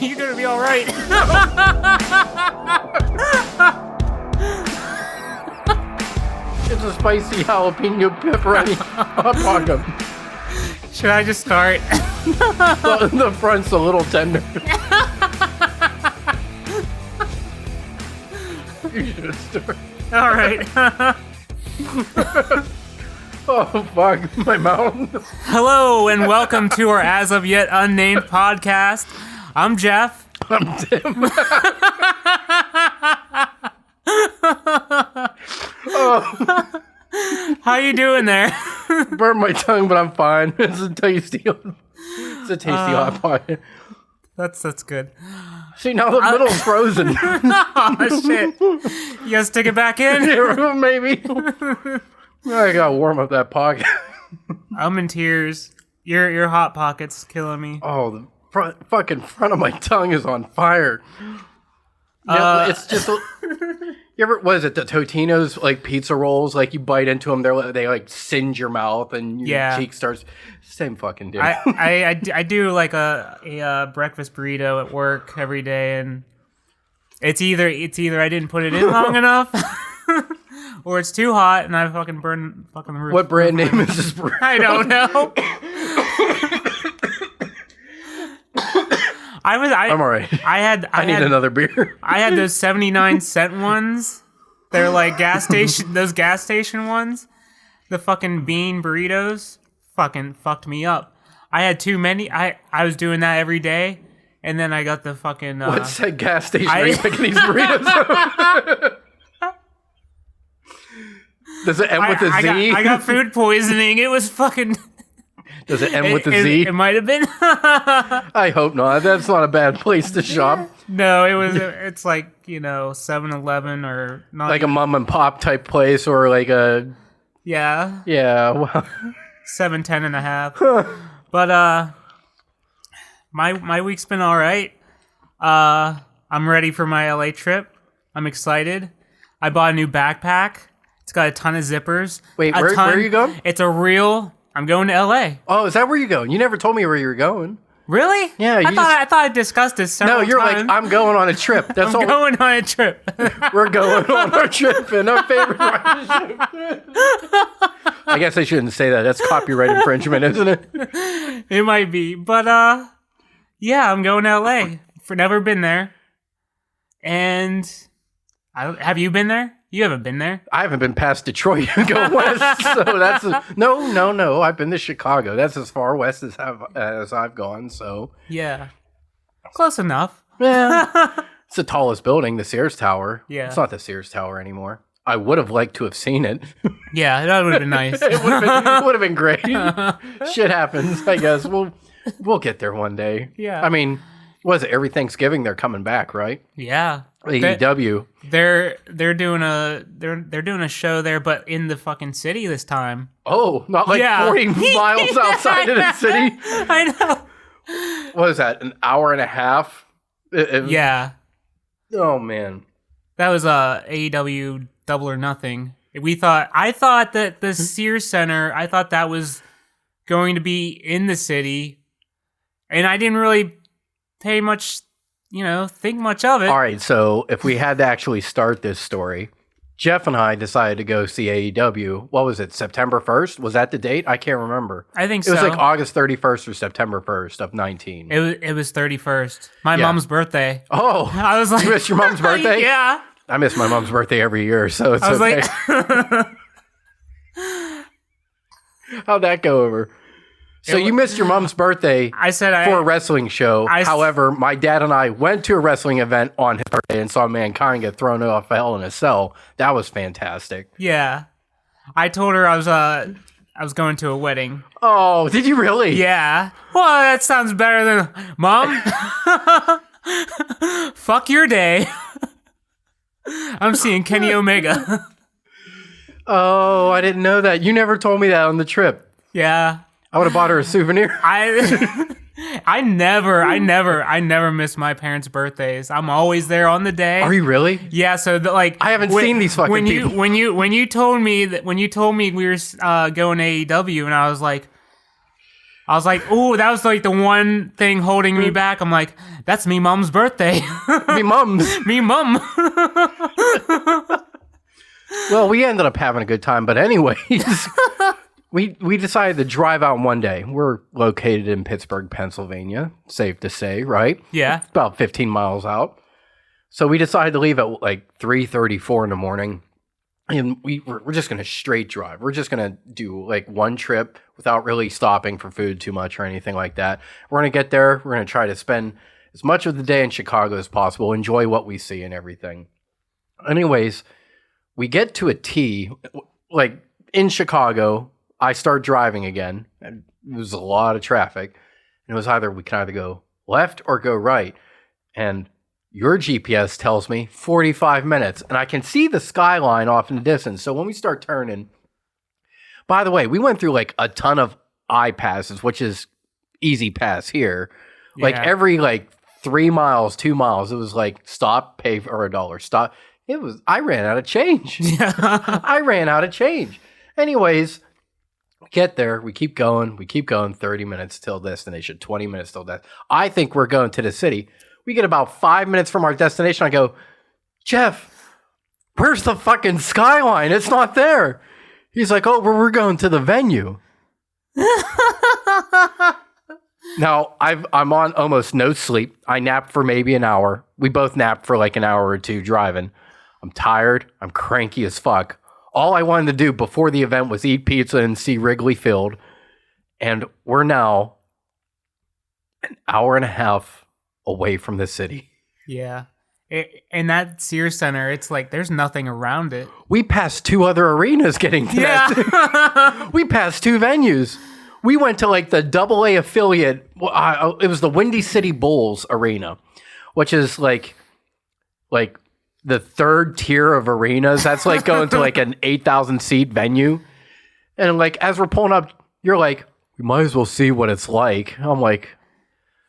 You're gonna be all right. It's a spicy jalapeno pepperoni hot pocket. Should I just start? The front's a little tender. You should start. All right. Oh, fuck. My mouth. Hello and welcome to our as of yet unnamed podcast. I'm Jeff. I'm Tim. How you doing there? Burnt my tongue, but I'm fine. It's a tasty hot pocket. That's good. See, now the middle's frozen. Oh shit! You gotta stick it back in. Yeah, maybe. I gotta warm up that pocket. I'm in tears. Your hot pocket's killing me. Oh, the fucking front of my tongue is on fire. Yeah, it's just. You ever was it the Totino's like pizza rolls? Like you bite into them, they like singe your mouth and your cheek starts. Same fucking deal. I do like a breakfast burrito at work every day, and it's either I didn't put it in long enough, or it's too hot and I fucking burn fucking the roof. What brand name is this burrito? I don't know. I'm all right. I need another beer. I had those 79-cent ones. They're like those gas station ones. The fucking bean burritos fucking fucked me up. I had too many. I was doing that every day, and then I got the fucking. What's that gas station where you picking these burritos? Does it end with a Z? I got food poisoning. It was fucking. Does it end with a Z? It might have been. I hope not. That's not a bad place to shop. No, it's like, 7-Eleven or not. Like a mom and pop type place or like a... Yeah. Yeah. Well. 7, 10 and a half. But, my week's been all right. I'm ready for my LA trip. I'm excited. I bought a new backpack. It's got a ton of zippers. Wait, where are you going? It's a real... I'm going to LA. Oh, is that where you're going? You never told me where you were going. Really? Yeah. I thought I discussed this several times. No, you're like, I'm going on a trip. That's all. I'm going on a trip. We're going on our trip in our favorite ship. I guess I shouldn't say that. That's copyright infringement, isn't it? It might be. But, yeah, I'm going to LA. Never been there. And have you been there? You haven't been there. I haven't been past Detroit and go west, so that's no. I've been to Chicago. That's as far west as I've gone. So yeah, close enough. Yeah, it's the tallest building, the Sears Tower. Yeah, it's not the Sears Tower anymore. I would have liked to have seen it. Yeah, that would have been nice. It would have been great. Shit happens. I guess we'll get there one day. Yeah. I mean, was it every Thanksgiving they're coming back, right? Yeah. AEW. They're doing a show there, but in the fucking city this time. Oh, not like 40 miles outside of the city. I know. What is that? An hour and a half? Yeah. Oh man. That was AEW Double or Nothing. I thought that the Sears Center, I thought that was going to be in the city, and I didn't really pay much. Think much of it. All right, so if we had to actually start this story, Jeff and I decided to go see AEW. What was it, September 1st? Was that the date? I can't remember. I think so. It was like August 31st or September 1st of 19. It was 31st. My mom's birthday. Oh, I was like... You missed your mom's birthday? Yeah. I miss my mom's birthday every year, so it's okay. Like... How'd that go over? So you missed your mom's birthday for a wrestling show. However, my dad and I went to a wrestling event on his birthday and saw Mankind get thrown off Hell in a Cell. That was fantastic. Yeah. I told her I was going to a wedding. Oh, did you really? Yeah. Well, that sounds better than... Mom? Fuck your day. I'm seeing Kenny Omega. Oh, I didn't know that. You never told me that on the trip. Yeah. I would have bought her a souvenir. I never miss my parents' birthdays. I'm always there on the day. Are you really? Yeah. So I haven't seen these fucking people. When you told me we were going to AEW, and I was like, I was like, ooh, that was like the one thing holding me back. I'm like, that's me mom's birthday. Me mums. Me mum. Well, we ended up having a good time, but anyways, we decided to drive out one day. We're located in Pittsburgh, Pennsylvania, safe to say, right? Yeah. It's about 15 miles out. So we decided to leave at like 3:34 in the morning. And we're just going to straight drive. We're just going to do like one trip without really stopping for food too much or anything like that. We're going to get there. We're going to try to spend as much of the day in Chicago as possible, enjoy what we see and everything. Anyways, we get to a T, like in Chicago, I start driving again. And it was a lot of traffic. And it was we can either go left or go right. And your GPS tells me 45 minutes, and I can see the skyline off in the distance. So when we start turning, by the way, we went through like a ton of I passes, which is easy pass here. Yeah. Like every like 3 miles, 2 miles, it was like stop, pay for $1, stop. I ran out of change. Yeah. I ran out of change. Anyways, we get there, we keep going, 30 minutes till destination, 20 minutes till that. I think we're going to the city. We get about 5 minutes from our destination. I go, Jeff, where's the fucking skyline? It's not there. He's like, oh, we're going to the venue. Now, I'm on almost no sleep. I napped for maybe an hour. We both napped for like an hour or two driving. I'm tired. I'm cranky as fuck. All I wanted to do before the event was eat pizza and see Wrigley Field. And we're now an hour and a half away from the city. Yeah. And that Sears Center, it's like there's nothing around it. We passed 2 other arenas getting to that. We passed 2 venues. We went to like the AA affiliate. It was the Windy City Bulls Arena, which is like the 3rd tier of arenas. That's like going to like an 8,000 seat venue. And like as we're pulling up, you're like, we might as well see what it's like. I'm like,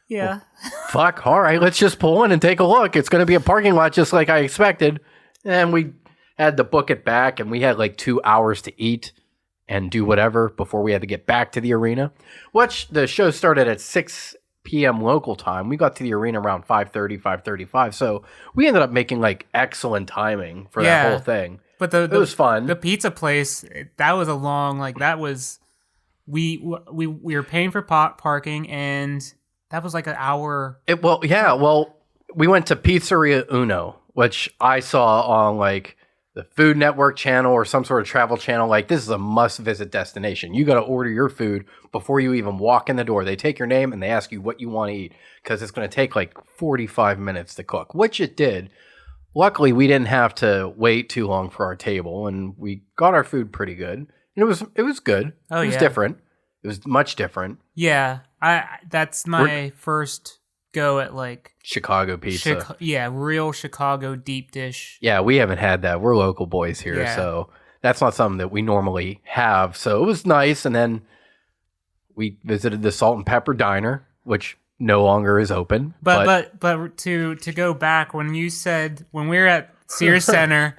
yeah. Well, fuck. All right, let's just pull in and take a look. It's going to be a parking lot just like I expected. And we had to book it back, and we had like 2 hours to eat and do whatever before we had to get back to the arena. Which the show started at 6 p.m. local time. We got to the arena around 5:30, 5:35. So we ended up making like excellent timing for that whole thing. But it was fun. The pizza place, that was a long, like that was, we were paying for parking, and that was like an hour. We went to Pizzeria Uno, which I saw on like the Food Network channel or some sort of travel channel. Like, this is a must-visit destination. You got to order your food before you even walk in the door. They take your name and they ask you what you want to eat because it's going to take like 45 minutes to cook, which it did. Luckily, we didn't have to wait too long for our table, and we got our food pretty good. And it was good. It was different. It was much different. Yeah. That's my first go at like Chicago pizza. Real Chicago deep dish. Yeah, we haven't had that. We're local boys here, so that's not something that we normally have. So it was nice, and then we visited the Salt and Pepper Diner, which no longer is open. But to go back, when you said when we were at Sears Center,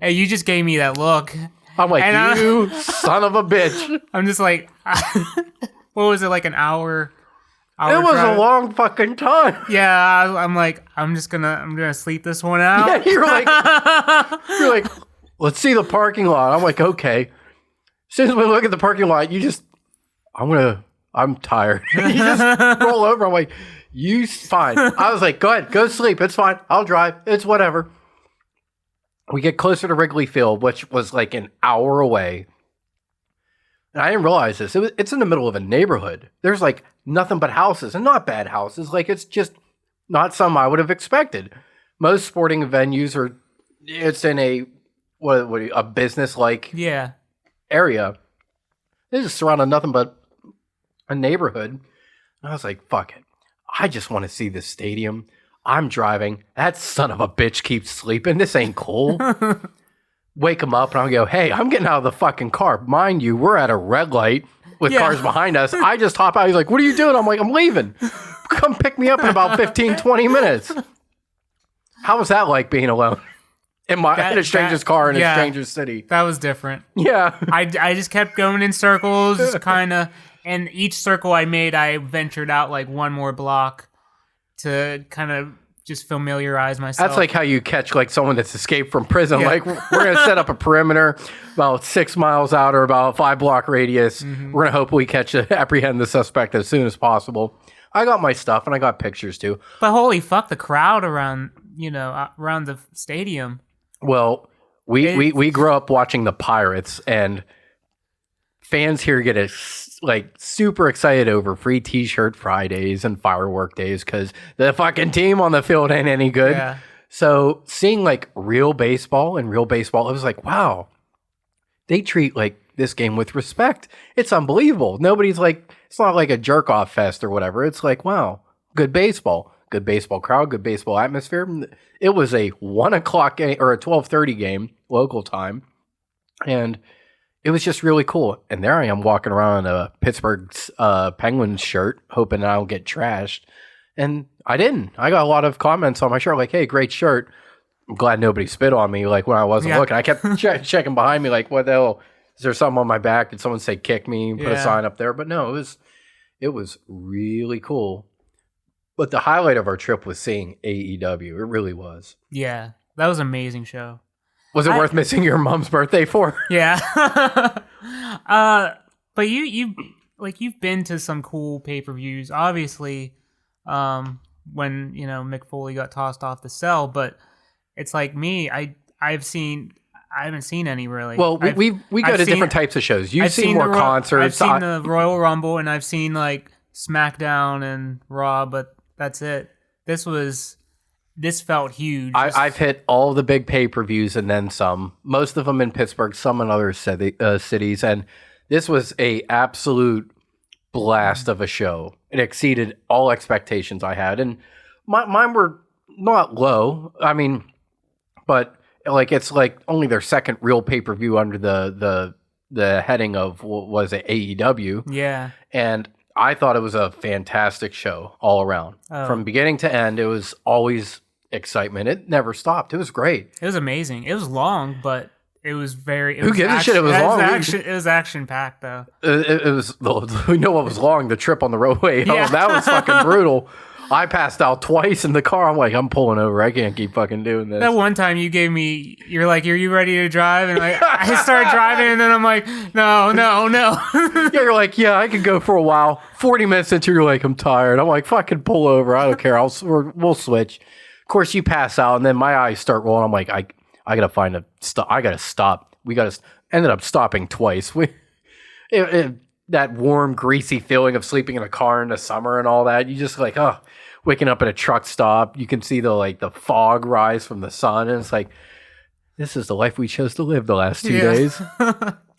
you just gave me that look. I'm like, you son of a bitch. I'm just like, what was it, like an hour? It was drive? A long fucking time. Yeah, I'm like, I'm gonna sleep this one out. Yeah, you're like, let's see the parking lot. I'm like, okay. As soon as we look at the parking lot, I'm tired. You just roll over. I'm like, fine. I was like, go ahead, go sleep. It's fine. I'll drive. It's whatever. We get closer to Wrigley Field, which was like an hour away. And I didn't realize this. It's in the middle of a neighborhood. There's like nothing but houses, and not bad houses. Like, it's just not something I would have expected. Most sporting venues it's in a business-like area. They're just surrounded nothing but a neighborhood. And I was like, fuck it. I just want to see this stadium. I'm driving. That son of a bitch keeps sleeping. This ain't cool. Wake him up, and I'll go, hey, I'm getting out of the fucking car. Mind you, we're at a red light with cars behind us. I just hop out. He's like, what are you doing? I'm like, I'm leaving. Come pick me up in about 15, 20 minutes. How was that like being alone? In a stranger's car in a stranger's city? That was different. Yeah. I just kept going in circles, just kind of and each circle I made, I ventured out like one more block to kind of just familiarize myself. That's like how you catch like someone that's escaped from prison. Yeah. Like we're going to set up a perimeter about 6 miles out or about a 5-block radius. We're going to hope we apprehend the suspect as soon as possible. I got my stuff and I got pictures too. But holy fuck, the crowd around the stadium. Well, we grew up watching the Pirates, and fans here get super excited over free T-shirt Fridays and firework days because the fucking team on the field ain't any good. Yeah. So seeing like real baseball, it was like, wow, they treat like this game with respect. It's unbelievable. Nobody's like, it's not like a jerk off fest or whatever. It's like, wow, good baseball crowd, good baseball atmosphere. It was a 1 o'clock game or a 12:30 game local time, and it was just really cool. And there I am walking around in a Pittsburgh's Penguins shirt, hoping I don't get trashed. And I didn't. I got a lot of comments on my shirt like, hey, great shirt. I'm glad nobody spit on me like when I wasn't looking. I kept checking behind me like, what the hell? Is there something on my back? Did someone say kick me? Put a sign up there? But no, it was really cool. But the highlight of our trip was seeing AEW. It really was. Yeah, that was an amazing show. Was it worth missing your mom's birthday for? Yeah. But you've been to some cool pay-per-views. Obviously, when Mick Foley got tossed off the cell, but it's like me. I haven't seen any really. Well, we go to different types of shows. You've seen more concerts. I've seen the Royal Rumble, and I've seen like SmackDown and Raw, but that's it. This felt huge. I've hit all the big pay-per-views and then some. Most of them in Pittsburgh, some in other cities, and this was a absolute blast of a show. It exceeded all expectations I had, and mine were not low. I mean, but like it's like only their second real pay-per-view under the heading of what was it, AEW. Yeah, and I thought it was a fantastic show all around. From beginning to end, it was always excitement. It never stopped. It was great. It was amazing. It was long, but it was very... Who gives a shit? It was long. It was action-packed, though. It was... We know what was long. The trip on the roadway. Yeah. Oh, that was fucking brutal. I passed out twice in the car. I'm like, I'm pulling over. I can't keep fucking doing this. That one time you're like, are you ready to drive? And like, I started driving, and then I'm like, no. Yeah, you're like, yeah, I could go for a while. 40 minutes into, you're like, I'm tired. I'm like, fucking pull over. I don't care. We'll switch. Of course, you pass out, and then my eyes start rolling. I'm like, I gotta find a stop. I gotta stop. Ended up stopping twice. That warm, greasy feeling of sleeping in a car in the summer and all that. You just like, waking up at a truck stop. You can see the fog rise from the sun. And it's like, this is the life we chose to live the last 2 days.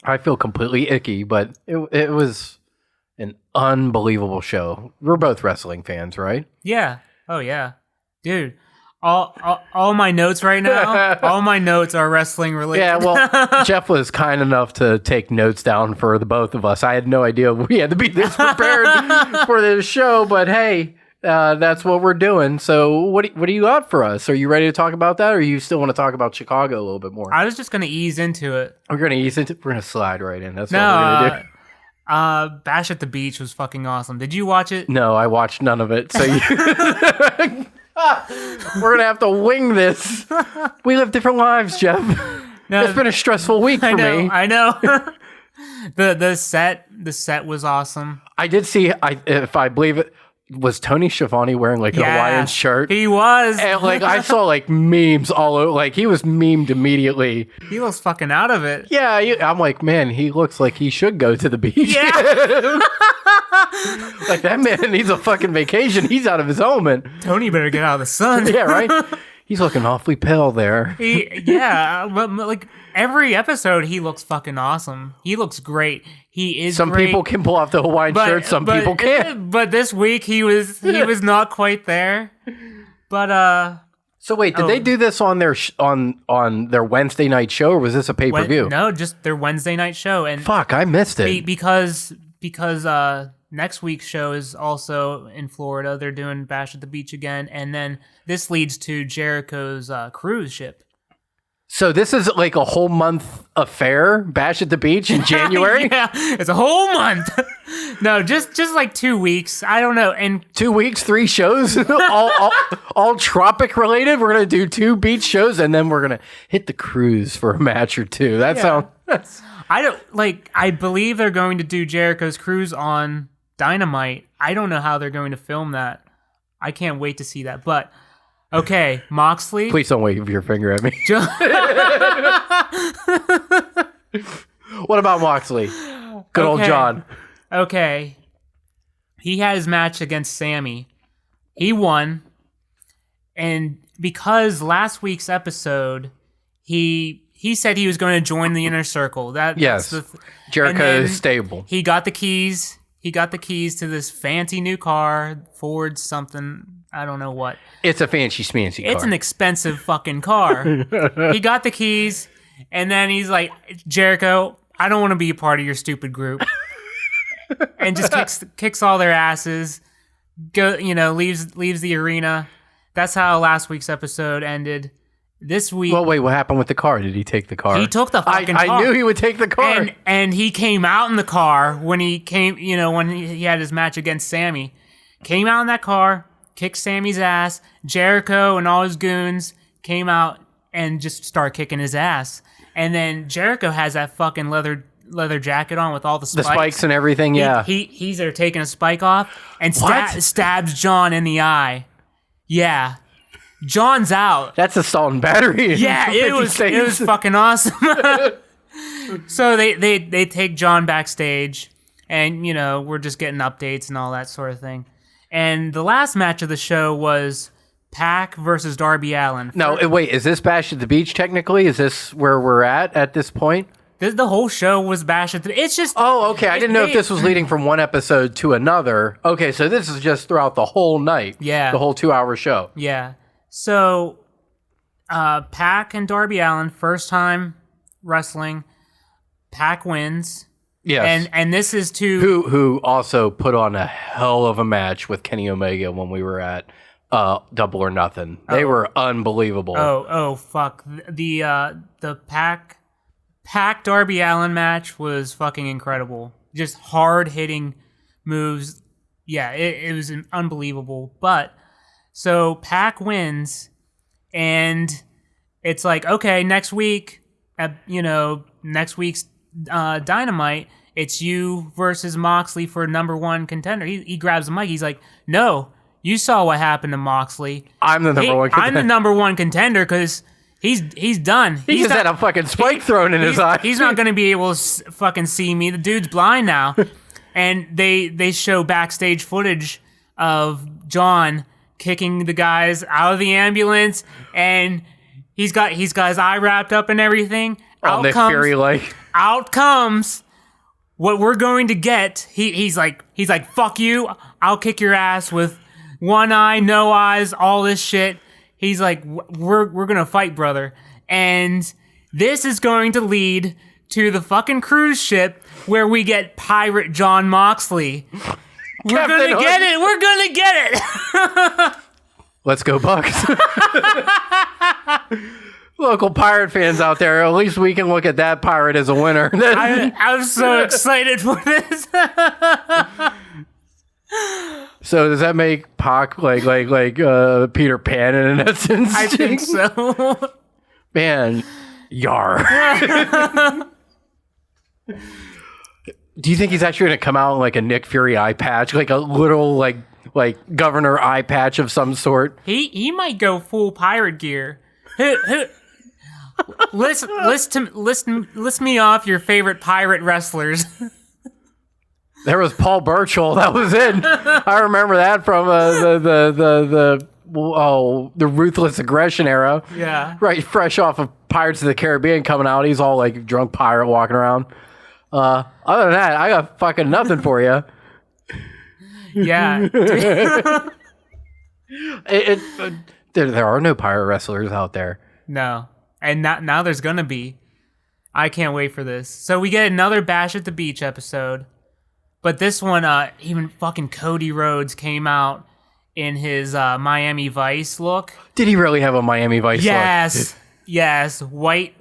I feel completely icky, but it was an unbelievable show. We're both wrestling fans, right? Yeah. Oh, yeah. Dude. All my notes right now, all my notes are wrestling related. Yeah, well, Jeff was kind enough to take notes down for the both of us. I had no idea we had to be this prepared for this show, but hey, that's what we're doing. So what do you got for us? Are you ready to talk about that, or you still want to talk about Chicago a little bit more? I was just going to ease into it. We're going to slide right in. That's what we're going to do. Bash at the Beach was fucking awesome. Did you watch it? No, I watched none of it. So we're going to have to wing this. We live different lives, Jeff. No, it's been a stressful week for me. I know. The set was awesome. I did see, if I believe it, was Tony Schiavone wearing like an Hawaiian shirt? He was. And like I saw like memes all over, like he was memed immediately. He looks fucking out of it. Yeah, I'm like, man, he looks like he should go to the beach. Yeah. Like that man needs a fucking vacation. He's out of his element. Tony better get out of the sun. Yeah, right? He's looking awfully pale there. But like every episode, he looks fucking awesome. He looks great. He is. Some great, people can pull off the Hawaiian shirt. Some people can't. But this week he was not quite there. But So wait, did they do this on their on their Wednesday night show, or was this a pay-per-view? No, just their Wednesday night show. And fuck, I missed it because next week's show is also in Florida. They're doing Bash at the Beach again, and then this leads to Jericho's cruise ship. So this is like a whole month affair, Bash at the Beach in January? Yeah, it's a whole month. No, just like 2 weeks. I don't know. And 2 weeks, 3 shows, all tropic related. We're gonna do 2 beach shows, and then we're gonna hit the cruise for a match or 2. That sounds. I don't like. I believe they're going to do Jericho's cruise on Dynamite. I don't know how they're going to film that. I can't wait to see that. But okay, Moxley. Please don't wave your finger at me. What about Moxley? Good old John. Okay. He had his match against Sammy. He won. And because last week's episode, he said he was going to join the Inner Circle. Yes. Jericho's stable. He got the keys. He got the keys to this fancy new car, Ford something. I don't know what. It's a fancy schmancy car. It's an expensive fucking car. He got the keys, and then he's like, Jericho, I don't want to be a part of your stupid group. And just kicks all their asses. Leaves the arena. That's how last week's episode ended. This week. Well, wait, what happened with the car? Did he take the car? He took the fucking car. I knew he would take the car. And he came out in the car when he came, when he had his match against Sammy. Came out in that car, kicked Sammy's ass. Jericho and all his goons came out and just started kicking his ass. And then Jericho has that fucking leather jacket on with all the spikes. The spikes and everything, yeah. He's there taking a spike off and stabs John in the eye. Yeah. John's out. That's assault and battery. Yeah, it was fucking awesome. So they take John backstage, and we're just getting updates and all that sort of thing. And the last match of the show was Pac versus Darby Allin. No, wait, is this Bash at the Beach technically? Is this where we're at this point? The whole show was Bash at the... It's just... Oh, okay. I didn't know if this was leading from one episode to another. Okay, so this is just throughout the whole night. Yeah. The whole 2-hour show. Yeah. So, Pac and Darby Allin, first time wrestling. Pac wins. Yes. And this is to... Who also put on a hell of a match with Kenny Omega when we were at Double or Nothing. They were unbelievable. Oh, fuck. The Pac Darby Allin match was fucking incredible. Just hard-hitting moves. Yeah, it was unbelievable. But... So Pac wins, and it's like, okay, next week, next week's Dynamite, it's you versus Moxley for #1 contender. He grabs the mic. He's like, no, you saw what happened to Moxley. I'm the number one contender. I'm the #1 contender because he's done. He just had a fucking spike thrown in his eye. He's not going to be able to fucking see me. The dude's blind now. And they show backstage footage of John kicking the guys out of the ambulance, and he's got his eye wrapped up and everything. Nick Fury like. Out comes what we're going to get. He's like, fuck you, I'll kick your ass with one eye, no eyes, all this shit. He's like, we're gonna fight, brother. And this is going to lead to the fucking cruise ship where we get Pirate John Moxley. We're gonna get it. We're gonna get it. Let's go, Bucks. Local pirate fans out there, at least we can look at that pirate as a winner. I'm so excited for this. So does that make Pac like Peter Pan in essence? I think so. Man, yar. Do you think he's actually going to come out in like a Nick Fury eye patch, like a little like governor eye patch of some sort? He might go full pirate gear. List me off your favorite pirate wrestlers. There was Paul Burchill. That was it. I remember that from the Ruthless Aggression era. Yeah. Right, fresh off of Pirates of the Caribbean coming out. He's all like drunk pirate walking around. Other than that, I got fucking nothing for you. Yeah. There are no pirate wrestlers out there. No. And now there's gonna be. I can't wait for this. So we get another Bash at the Beach episode. But this one, even fucking Cody Rhodes came out in his Miami Vice look. Did he really have a Miami Vice look? Yes. Yes, white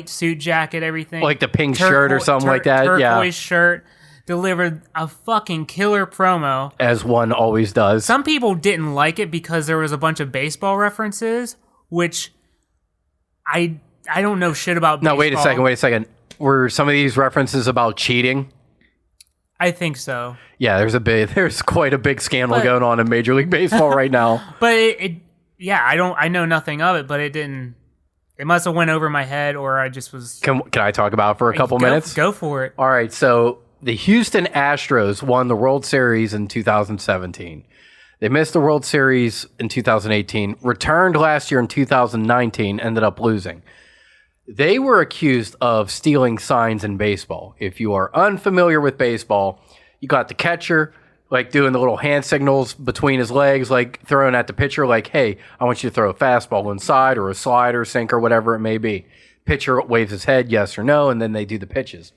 suit jacket, everything. Like the pink shirt or something like that. Turquoise shirt. Delivered a fucking killer promo. As one always does. Some people didn't like it because there was a bunch of baseball references, which I don't know shit about baseball. No, wait a second. Were some of these references about cheating? I think so. Yeah, there's quite a big scandal going on in Major League Baseball right now. But I know nothing of it, but it didn't. It must have went over my head, or I just was. Can I talk about it for a couple minutes? Go for it. All right, so the Houston Astros won the World Series in 2017. They missed the World Series in 2018, returned last year in 2019, ended up losing. They were accused of stealing signs in baseball. If you are unfamiliar with baseball, you got the catcher like doing the little hand signals between his legs, like throwing at the pitcher, like, hey, I want you to throw a fastball inside or a slider, sinker, whatever it may be. Pitcher waves his head, yes or no, and then they do the pitches.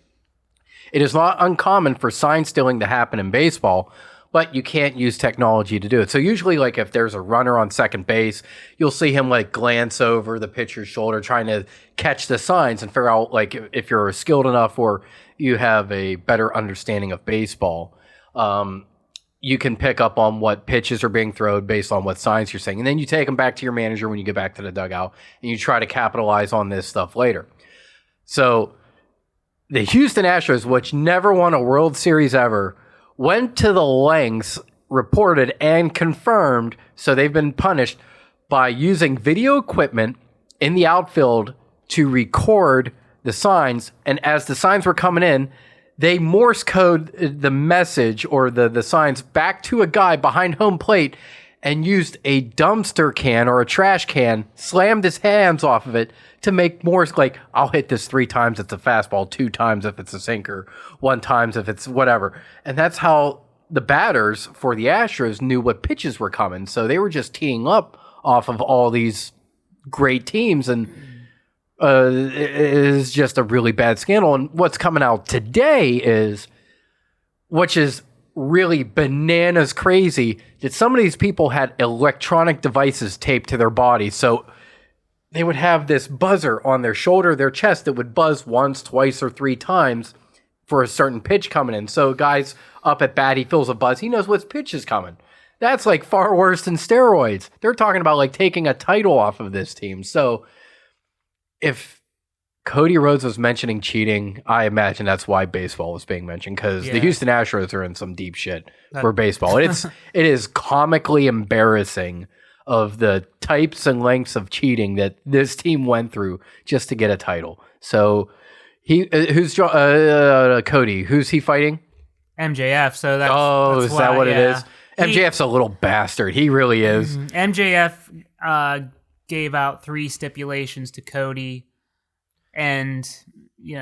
It is not uncommon for sign stealing to happen in baseball, but you can't use technology to do it. So usually, like, if there's a runner on second base, you'll see him, like, glance over the pitcher's shoulder trying to catch the signs and figure out, like, if you're skilled enough or you have a better understanding of baseball, you can pick up on what pitches are being thrown based on what signs you're saying. And then you take them back to your manager when you get back to the dugout, and you try to capitalize on this stuff later. So the Houston Astros, which never won a World Series ever, went to the lengths, reported and confirmed, so they've been punished by using video equipment in the outfield to record the signs. And as the signs were coming in, they Morse code the message or the signs back to a guy behind home plate and used a dumpster can or a trash can, slammed his hands off of it to make Morse, like, I'll hit this 3 times if it's a fastball, 2 times if it's a sinker, 1 times if it's whatever. And that's how the batters for the Astros knew what pitches were coming. So they were just teeing up off of all these great teams, and it is just a really bad scandal. And what's coming out today is, which is really bananas crazy, that some of these people had electronic devices taped to their body. So they would have this buzzer on their shoulder, their chest, that would buzz once, twice, or 3 times for a certain pitch coming in. So guys up at bat, he feels a buzz. He knows what pitch is coming. That's like far worse than steroids. They're talking about like taking a title off of this team. So if Cody Rhodes was mentioning cheating, I imagine that's why baseball was being mentioned, because the Houston Astros are in some deep shit for baseball. It is comically embarrassing of the types and lengths of cheating that this team went through just to get a title. So who's Cody? Who's he fighting? MJF. So that's is that what it is? MJF's a little bastard. He really is. MJF gave out 3 stipulations to Cody, and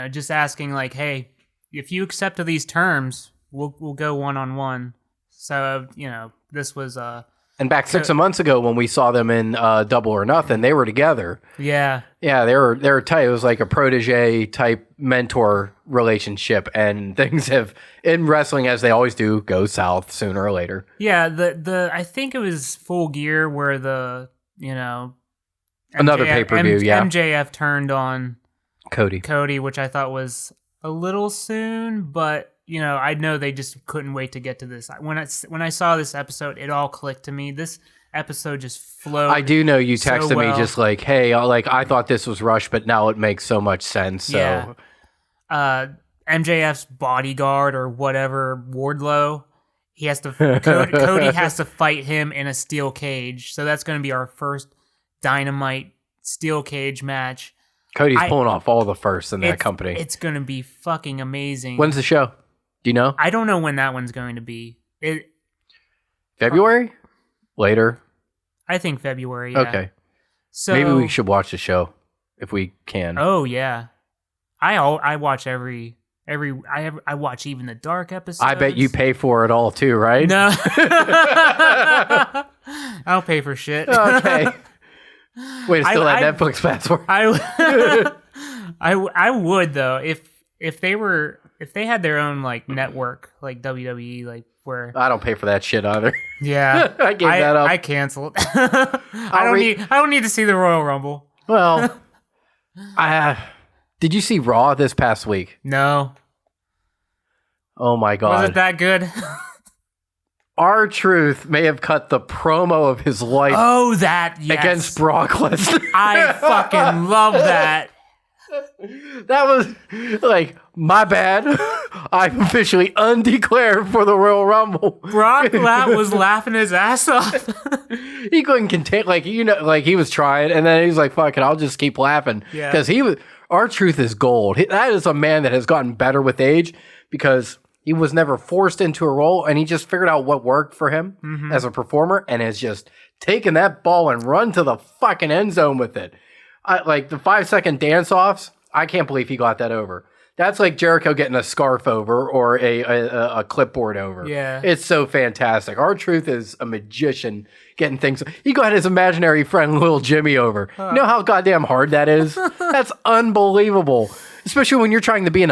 just asking like, hey, if you accept to these terms, we'll go 1-on-1. So this was and back 6 months ago when we saw them in Double or Nothing, they were together. Yeah, they were tight. It was like a protege type mentor relationship, and things have, in wrestling as they always do, go south sooner or later. Yeah, the I think it was Full Gear where the another pay-per-view, MJF turned on Cody, which I thought was a little soon, but I know they just couldn't wait to get to this. When I saw this episode, it all clicked to me. This episode just flowed. I do know you texted me just like, hey, I thought this was rushed, but now it makes so much sense. So, MJF's bodyguard or whatever, Wardlow, Cody has to fight him in a steel cage. So that's going to be our first Dynamite steel cage match. Cody's pulling off all the firsts in that company. It's going to be fucking amazing. When's the show? Do you know? I don't know when that one's going to be. February? Later? I think February, yeah. Okay. So maybe we should watch the show if we can. Oh, yeah. I watch I watch even the dark episodes. I bet you pay for it all too, right? No. I don't pay for shit. Okay. Way to steal that Netflix password. I would though if they had their own like network like WWE, like where I don't pay for that shit either. Yeah, I gave that up. I canceled. I don't need to see the Royal Rumble. Well, Did you see Raw this past week? No. Oh my God. Was it that good? R-Truth may have cut the promo of his life yes. against Brock Lesnar. I fucking love that. That was like, my bad. I'm officially undeclared for the Royal Rumble. Brock was laughing his ass off. He couldn't contain, he was trying, and then he's like, fuck it, I'll just keep laughing. Yeah. Because R-Truth is gold. That is a man that has gotten better with age because he was never forced into a role, and he just figured out what worked for him as a performer, and has just taken that ball and run to the fucking end zone with it. Like the 5-second dance-offs, I can't believe he got that over. That's like Jericho getting a scarf over or a clipboard over. Yeah. It's so fantastic. R-Truth is a magician getting things. He got his imaginary friend Lil Jimmy over. You know how goddamn hard that is? That's unbelievable. Especially when you're trying to be in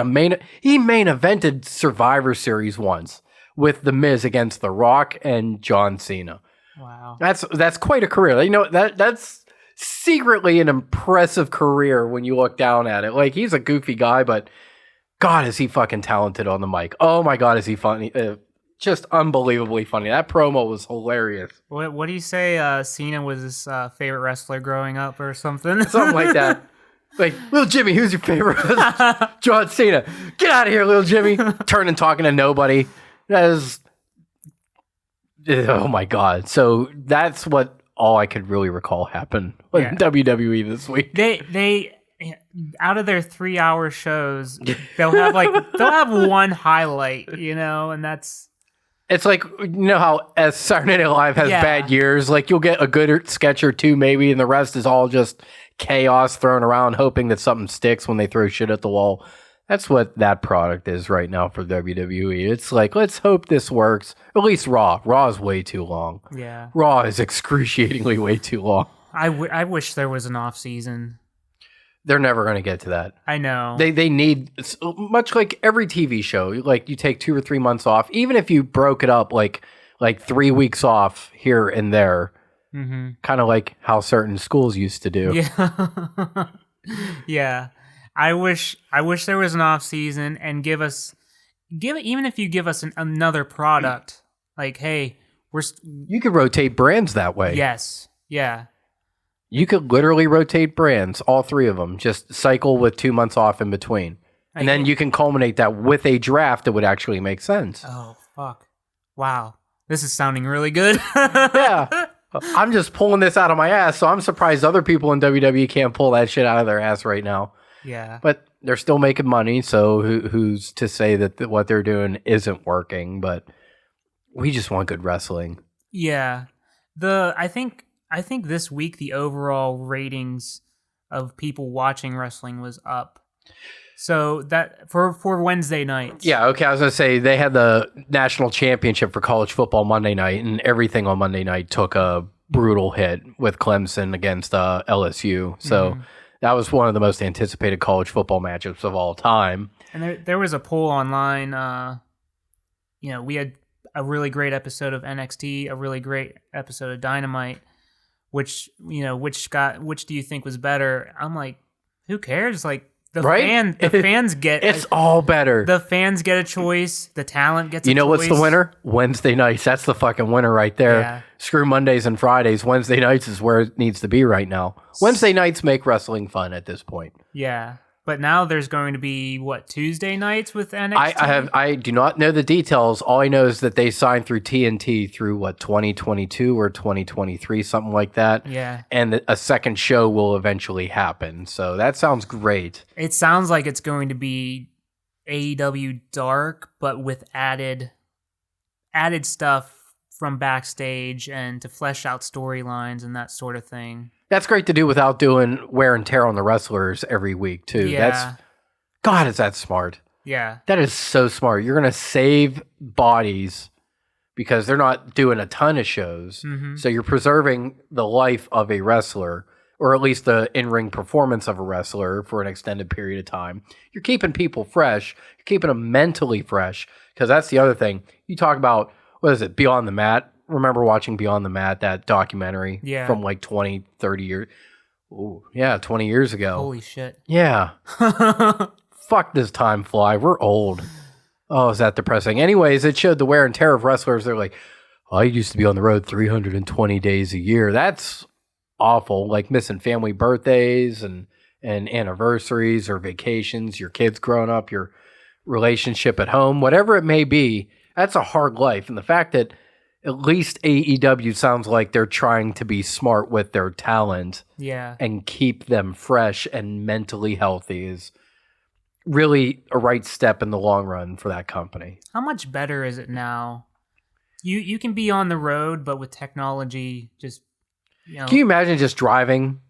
he main evented Survivor Series once with The Miz against The Rock and John Cena. Wow. That's quite a career. You know, that's secretly an impressive career when you look down at it. Like, he's a goofy guy, but God, is he fucking talented on the mic. Oh my God, is he funny. Just unbelievably funny. That promo was hilarious. What do you say Cena was his favorite wrestler growing up or something? Something like that. Like, Lil Jimmy, who's your favorite? John Cena. Get out of here, Lil Jimmy. Turning, talking to nobody. That is... Oh, my God. So that's what all I could really recall happened in WWE this week. They out of their 3-hour shows, they'll have one highlight, and that's... It's like, you know how as Saturday Night Live has bad years, like you'll get a good sketch or two maybe, and the rest is all just chaos thrown around, hoping that something sticks when they throw shit at the wall. That's what that product is right now for WWE. It's like, let's hope this works. At least Raw. Raw is way too long. Yeah. Raw is excruciatingly way too long. I wish there was an off season. They're never going to get to that. I know. They need, much like every TV show, like you take 2 or 3 months off, even if you broke it up like 3 weeks off here and there, kind of like how certain schools used to do. Yeah. Yeah. I wish there was an off season and even if you give us another product, like, hey, you could rotate brands that way. Yes. Yeah. You could literally rotate brands, all 3 of them, just cycle with 2 months off in between. And then you can culminate that with a draft that would actually make sense. Oh, fuck. Wow. This is sounding really good. Yeah. I'm just pulling this out of my ass, so I'm surprised other people in WWE can't pull that shit out of their ass right now. Yeah. But they're still making money, so who's to say that what they're doing isn't working? But we just want good wrestling. Yeah. I think this week the overall ratings of people watching wrestling was up. So that for Wednesday nights. Yeah, okay. I was gonna say they had the national championship for college football Monday night, and everything on Monday night took a brutal hit with Clemson against LSU. So that was one of the most anticipated college football matchups of all time. And there was a poll online. We had a really great episode of NXT, a really great episode of Dynamite. Which do you think was better? I'm like, who cares? Like the fans get it's all better. The fans get a choice. The talent gets. You know choice. What's the winner? Wednesday nights. That's the fucking winner right there. Yeah. Screw Mondays and Fridays. Wednesday nights is where it needs to be right now. Wednesday nights make wrestling fun at this point. Yeah. But now there's going to be Tuesday nights with NXT. I do not know the details. All I know is that they signed through TNT through 2022 or 2023, something like that. Yeah. And a second show will eventually happen. So that sounds great. It sounds like it's going to be AEW Dark, but with added stuff from backstage and to flesh out storylines and that sort of thing. That's great to do without doing wear and tear on the wrestlers every week, too. Yeah. God, is that smart? Yeah. That is so smart. You're going to save bodies because they're not doing a ton of shows. Mm-hmm. So you're preserving the life of a wrestler, or at least the in-ring performance of a wrestler for an extended period of time. You're keeping people fresh. You're keeping them mentally fresh, because that's the other thing. You talk about, what is it, Beyond the Mat? Remember watching Beyond the Mat, that documentary from 20, 30 years? Ooh, yeah, 20 years ago. Holy shit. Yeah. Fuck, does time fly? We're old. Oh, is that depressing? Anyways, it showed the wear and tear of wrestlers. They're like, oh, I used to be on the road 320 days a year. That's awful. Like missing family birthdays and anniversaries or vacations, your kids growing up, your relationship at home, whatever it may be. That's a hard life. And the fact that at least AEW sounds like they're trying to be smart with their talent and keep them fresh and mentally healthy is really a right step in the long run for that company. How much better is it now? You can be on the road, but with technology, just, you know. Can you imagine just driving?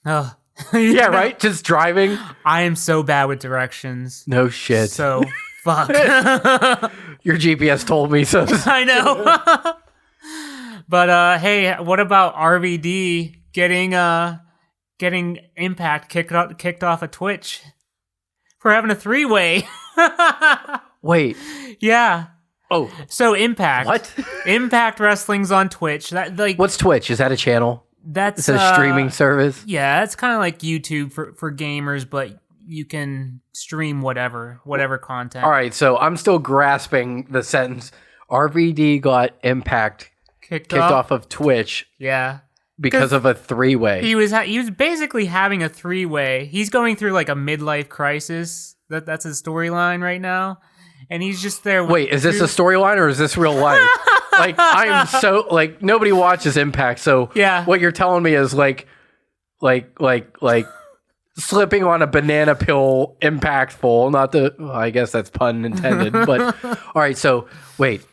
Oh. Yeah, right? Just driving? I am so bad with directions. No shit. So, fuck. Your GPS told me so. I know. But, hey, what about RVD getting Impact kicked off of Twitch? For having a 3-way. Wait. Yeah. Oh. So Impact. What? Impact Wrestling's on Twitch. What's Twitch? Is that a channel? It's a streaming service? Yeah, it's kind of like YouTube for gamers, but you can stream whatever content. All right, so I'm still grasping the sentence. RVD got Impact kicked off of Twitch. Yeah. Because of a 3-way. He was basically having a 3-way. He's going through like a midlife crisis. That's his storyline right now. And he's just there. Wait, is this a storyline or is this real life? Like, I'm so, like, nobody watches Impact, so what you're telling me is like slipping on a banana pill impactful, not the, well, I guess that's pun intended, but, all right, so, wait.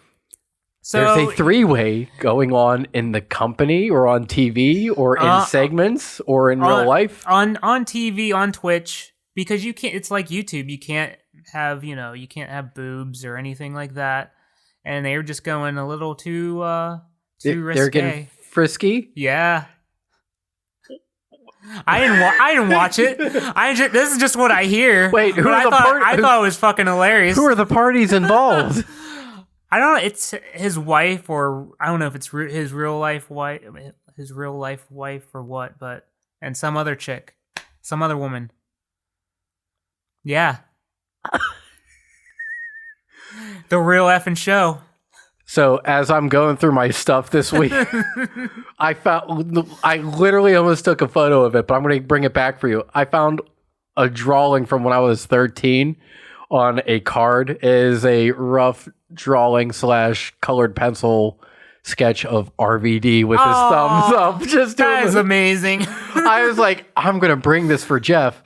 So there's a 3-way going on in the company or on TV or in segments or in real life? On TV, on Twitch, because you can't, it's like YouTube, you can't have boobs or anything like that. And they were just going a little too risque. They're getting frisky? Yeah. I didn't watch it. This is just what I hear. Wait, I thought it was fucking hilarious. Who are the parties involved? I don't know. It's his wife, or I don't know if it's his real life wife or what, but and some other chick, some other woman. Yeah. The real effing show. So as I'm going through my stuff this week, I literally almost took a photo of it, but I'm going to bring it back for you. I found a drawing from when I was 13 on a card. It is a rough drawing / colored pencil sketch of RVD with his thumbs up. That is amazing. I was like, I'm going to bring this for Jeff.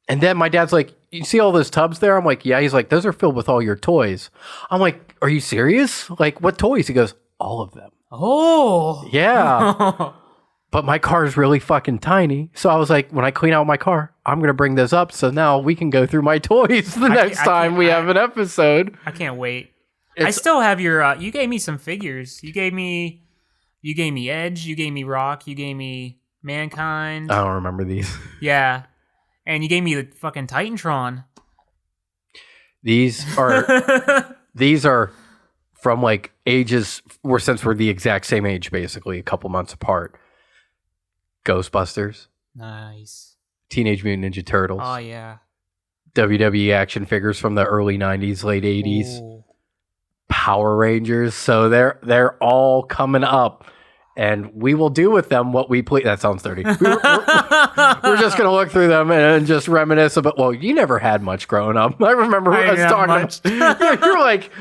And then my dad's like, you see all those tubs there? I'm like, yeah. He's like, those are filled with all your toys. I'm like, are you serious? Like, what toys? He goes, all of them. Oh. Yeah. But my car is really fucking tiny. So I was like, when I clean out my car, I'm going to bring this up. So now we can go through my toys the next time we have an episode. I can't wait. I still have your, you gave me some figures. You gave me Edge. You gave me Rock. You gave me Mankind. I don't remember these. Yeah. And you gave me the fucking Titantron. These are from like ages since we're the exact same age, basically, a couple months apart. Ghostbusters. Nice. Teenage Mutant Ninja Turtles. Oh, yeah. WWE action figures from the early 90s, late 80s. Ooh. Power Rangers. So they're all coming up. And we will do with them what we please. That sounds dirty. We're just going to look through them and just reminisce about, well, you never had much growing up. I remember us talking. You're like...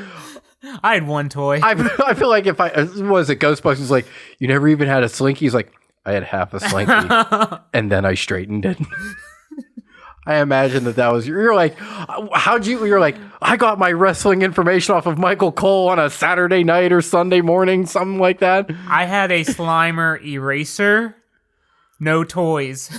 I had one toy. I feel like was it Ghostbusters? Like, you never even had a Slinky? He's like, I had half a Slinky. And then I straightened it. I imagine that was, you're like, you're like, I got my wrestling information off of Michael Cole on a Saturday night or Sunday morning, something like that. I had a Slimer eraser, no toys.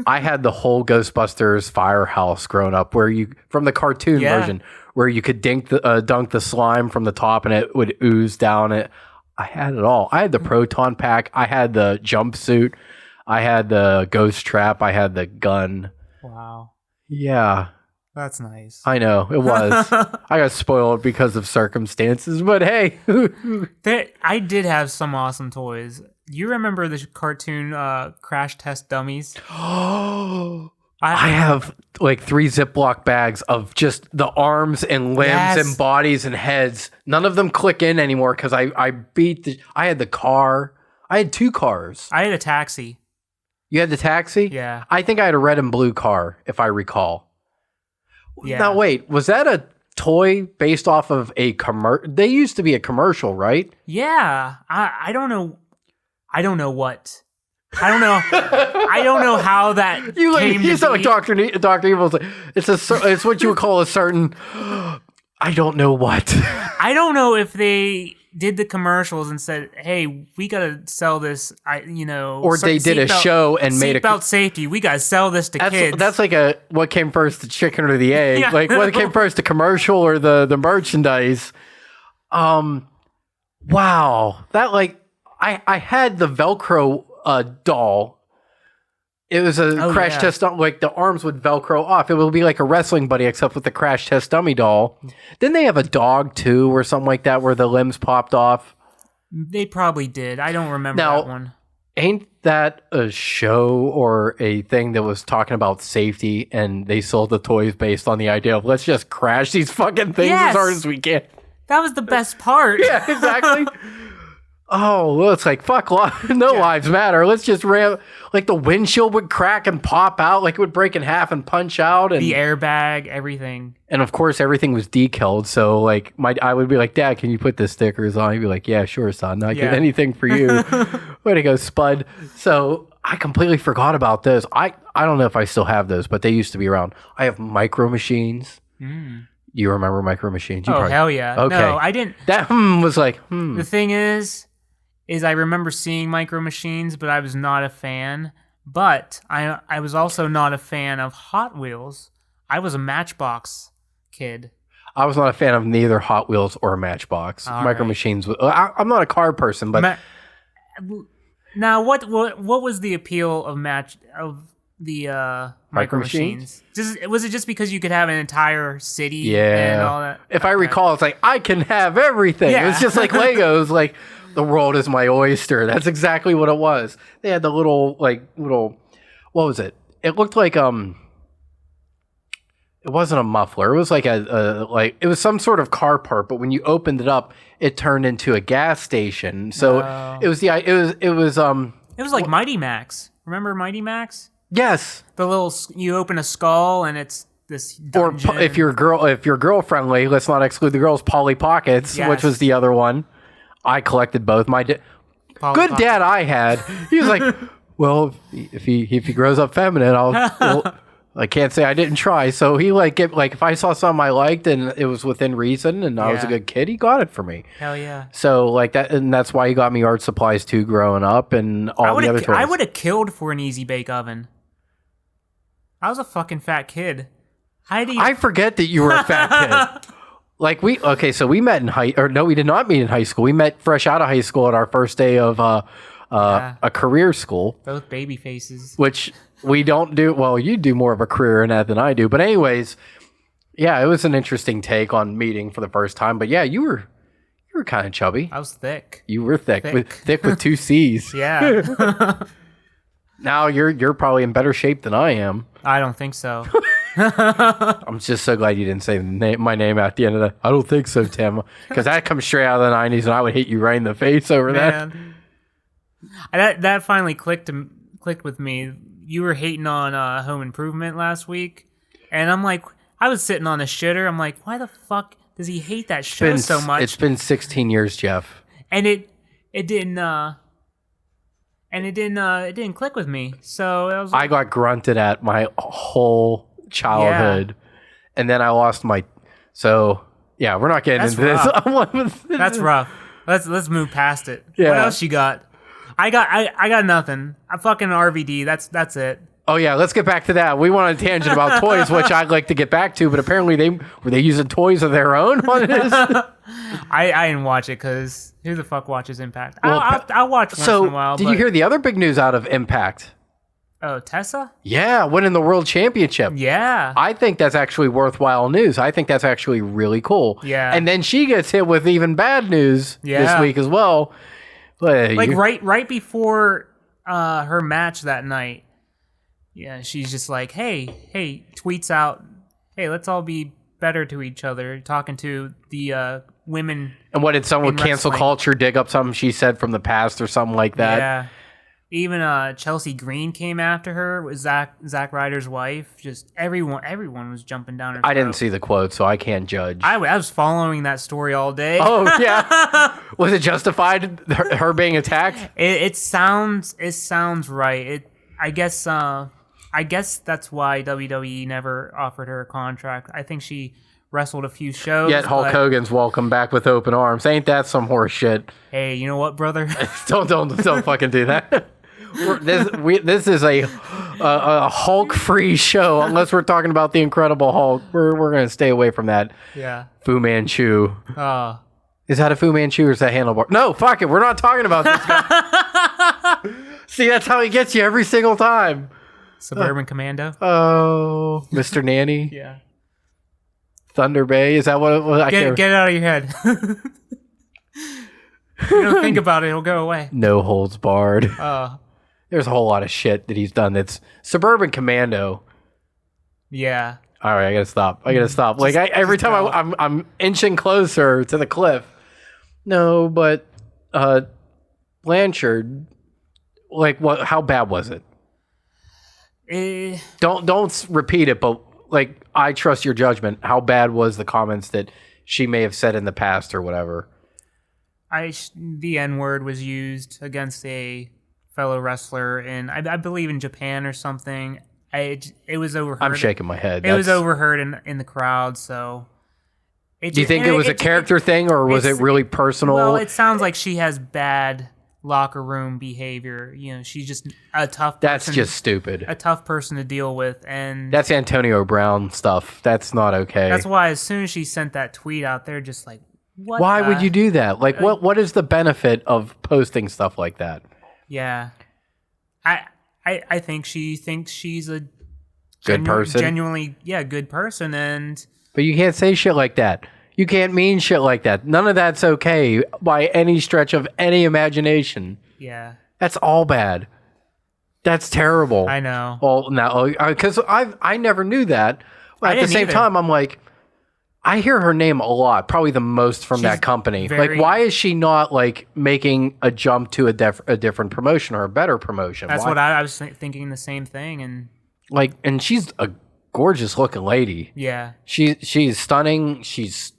I had the whole Ghostbusters firehouse growing up from the cartoon version, where you could dunk the slime from the top and it would ooze down it. I had it all. I had the proton pack. I had the jumpsuit. I had the ghost trap. I had the gun. Wow. Yeah. That's nice. I know. It was. I got spoiled because of circumstances, but hey. I did have some awesome toys. You remember the cartoon Crash Test Dummies? Oh, I have like 3 Ziploc bags of just the arms and limbs and bodies and heads. None of them click in anymore because I had the car. I had 2 cars. I had a taxi. You had the taxi? Yeah. I think I had a red and blue car, if I recall. Yeah. Now wait, was that a toy based off of a commercial? They used to be a commercial, right? Yeah. I don't know. I don't know what. I don't know. I don't know how that You sound like Dr. Evil's like, it's what you would call a certain I don't know what. I don't know if they did the commercials and said, "Hey, we gotta sell this." Or they did a show and made a seatbelt safety. We gotta sell this to kids. That's like what came first, the chicken or the egg? Yeah. Like what came first, the commercial or the merchandise? Wow, that like I had the Velcro doll. It was a crash test dummy. Like the arms would Velcro off. It would be like a wrestling buddy, except with the crash test dummy doll. Didn't they have a dog too, or something like that, where the limbs popped off? They probably did. I don't remember that one. Ain't that a show or a thing that was talking about safety, and they sold the toys based on the idea of let's just crash these fucking things as hard as we can? That was the best part. Yeah, exactly. Oh, well, it's like, fuck, lives matter. Let's just ram. Like the windshield would crack and pop out, like it would break in half and punch out. And the airbag, everything. And of course, everything was decaled. So like, I would be like, Dad, can you put the stickers on? He'd be like, yeah, sure, son. I'll get anything for you. Way to go, Spud. So I completely forgot about this. I don't know if I still have those, but they used to be around. I have Micro Machines. You remember Micro Machines? Hell yeah. Okay. No, I didn't. That was like, The thing is I remember seeing Micro Machines, but I was not a fan. But I was also not a fan of Hot Wheels. I was a Matchbox kid. I was not a fan of neither Hot Wheels or Matchbox. Micro Machines. I'm not a car person, but now what was the appeal of the Micro Machines? Was it just because you could have an entire city and all that? If I recall, it's like I can have everything. Yeah. It was just like Legos, like the world is my oyster. That's exactly what it was. They had the little what was it? It looked like it wasn't a muffler. It was like it was some sort of car part, but when you opened it up, it turned into a gas station. So it was like Mighty Max. Remember Mighty Max? Yes. The little you open a skull and it's this dungeon. Or if you're girl friendly, let's not exclude the girls. Polly Pockets, which was the other one. I collected both. My good dad I had. He was like, well, if he grows up feminine, I can't say I didn't try. So he if I saw something I liked and it was within reason and I was a good kid, he got it for me. Hell yeah. So like that, and that's why he got me art supplies too growing up and all the other toys. I would have killed for an Easy Bake Oven. I was a fucking fat kid. I forget that you were a fat kid. So we met we did not meet in high school. We met fresh out of high school at our first day of a career school. Both baby faces. Which we don't do. Well, you do more of a career in that than I do. But anyways, yeah, it was an interesting take on meeting for the first time. But yeah, you were kind of chubby. I was thick. You were thick with 2 C's. Yeah. Now you're probably in better shape than I am. I don't think so. I'm just so glad you didn't say my name at the end of that. I don't think so, Tim, because that comes straight out of the 90s, and I would hit you right in the face over that. That finally clicked with me. You were hating on Home Improvement last week, and I'm like, I was sitting on a shitter. I'm like, why the fuck does he hate that show so much? It's been 16 years, Jeff, and it didn't click with me. So I was like, I got grunted at my whole childhood, and then I lost my. So yeah, we're not getting into this. That's rough. Let's move past it. Yeah. What else you got? I got nothing. I'm fucking RVD. That's it. Oh yeah, let's get back to that. We went on a tangent about toys, which I'd like to get back to, but apparently were they using toys of their own on this? I didn't watch it because who the fuck watches Impact? Well, I'll watch once in a while. Did you hear the other big news out of Impact? Oh, Tessa? Yeah, winning the world championship. Yeah. I think that's actually worthwhile news. I think that's actually really cool. Yeah. And then she gets hit with even bad news this week as well. Like right before her match that night. Yeah, she's just like, hey, tweets out, hey, let's all be better to each other, talking to the women. And what did someone in cancel wrestling. culture dig up something she said from the past or something like that? Yeah. Even Chelsea Green came after her with Zack Ryder's wife. Just everyone was jumping down her throat. I didn't see the quote, so I can't judge. I was following that story all day. Oh, yeah. Was it justified, her being attacked? It sounds right. I guess that's why WWE never offered her a contract. I think she wrestled a few shows. Yet Hulk Hogan's welcome back with open arms. Ain't that some horse shit? Hey, you know what, brother? Don't fucking do that. This is a Hulk-free show, unless we're talking about the Incredible Hulk. We're gonna stay away from that. Yeah. Fu Manchu. Oh. Is that a Fu Manchu or is that Handlebar? No, fuck it. We're not talking about this guy. See, that's how he gets you every single time. Suburban Commando. Oh, Mr. Nanny. Yeah. Thunder Bay. Is that what it was? Get it out of your head. You don't think about it, it'll go away. No holds barred. Uh, There's a whole lot of shit that he's done that's Suburban Commando. Yeah. All right, I gotta stop. Like every time I'm inching closer to the cliff. No, but Blanchard, like what? How bad was it? Don't repeat it, but like I trust your judgment. How bad was the comments that she may have said in the past or whatever? The N-word was used against a fellow wrestler in, I believe, in Japan or something. It was overheard. I'm shaking my head. It was overheard in the crowd, so... Do you think it was a character thing, or was it really personal? Well, it sounds like she has bad locker room behavior. You know, she's just a tough person. That's just stupid. A tough person to deal with, and... That's Antonio Brown stuff. That's not okay. That's why as soon as she sent that tweet out there, just like, what? Why would you do that? Like, what is the benefit of posting stuff like that? Yeah. I think she thinks she's a good person. Genuinely, good person, and but you can't say shit like that. You can't mean shit like that. None of that's okay by any stretch of any imagination. Yeah. That's all bad. That's terrible. I know. Well, now because I never knew that. At the same time, I'm like, I hear her name a lot, probably the most from that company. Like, why is she not like making a jump to a different promotion or a better promotion? That's what I was thinking, the same thing. And like, and she's a gorgeous looking lady. Yeah, she's stunning. She's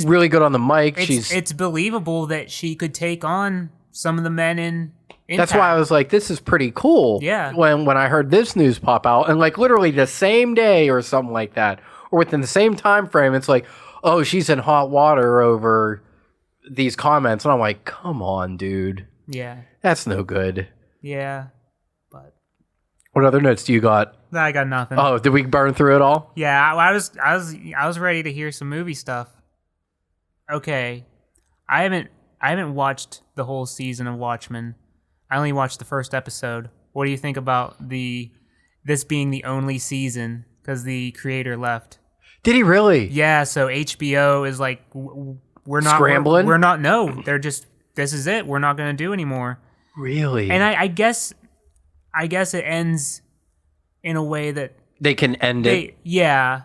really good on the mic. It's believable that she could take on some of the men in Impact. That's why I was like, this is pretty cool. Yeah. When I heard this news pop out, and like literally the same day or something like that, or within the same time frame, it's like, oh, she's in hot water over these comments, and I'm like, come on, dude. Yeah. That's no good. Yeah. But what other notes do you got? I got nothing. Oh, did we burn through it all? Yeah, I was ready to hear some movie stuff. Okay, I haven't watched the whole season of Watchmen. I only watched the first episode. What do you think about this being the only season because the creator left? Did he really? Yeah. So HBO is like, we're not scrambling. We're not. No, they're just. This is it. We're not going to do anymore. Really? And I guess it ends in a way that they can end it. Yeah.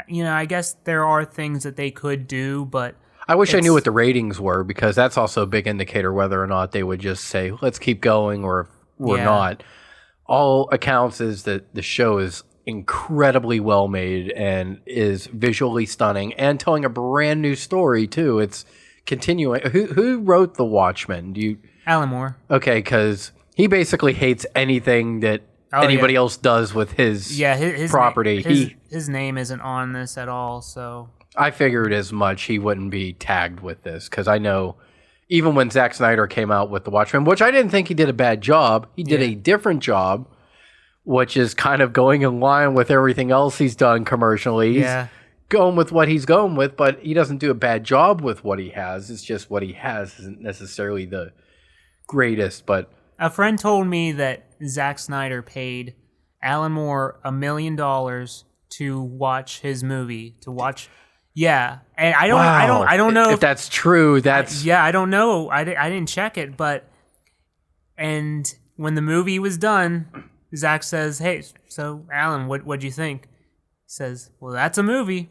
You know, I guess there are things that they could do, but. I wish I knew what the ratings were, because that's also a big indicator whether or not they would just say, let's keep going, or if we're not. All accounts is that the show is incredibly well made and is visually stunning and telling a brand new story too. It's continuing. Who wrote The Watchmen? Alan Moore. Okay, because he basically hates anything that anybody else does with his property. His name isn't on this at all, so... I figured as much. He wouldn't be tagged with this, because I know even when Zack Snyder came out with The Watchmen, which I didn't think he did a bad job, he did a different job, which is kind of going in line with everything else he's done commercially. He's going with what he's going with, but he doesn't do a bad job with what he has. It's just what he has isn't necessarily the greatest. But a friend told me that Zack Snyder paid Alan Moore $1 million to watch his movie, to watch Yeah, and Wow. I don't know if that's true. That's yeah, I don't know. I didn't check it, but and when the movie was done, Zach says, "Hey, so Alan, what'd you think?" He says, "Well, that's a movie."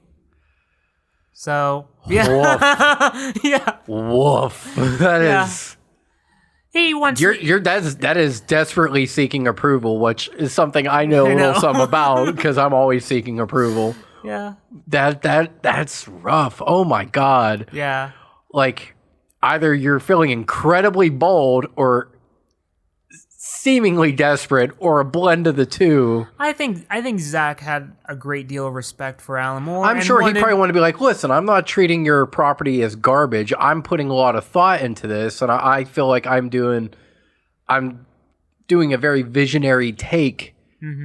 So yeah, yeah, woof. That Yeah. is. he wants. That is desperately seeking approval, which is something I know a I little know. some about because I'm always seeking approval. Yeah, That's rough. Oh my god. yeah. Like either you're feeling incredibly bold or seemingly desperate or a blend of the two. I think Zach had a great deal of respect for Alan Moore. I'm and sure he wanted- probably wanted to be like, listen, I'm not treating your property as garbage. I'm putting a lot of thought into this, and I feel like I'm doing a very visionary take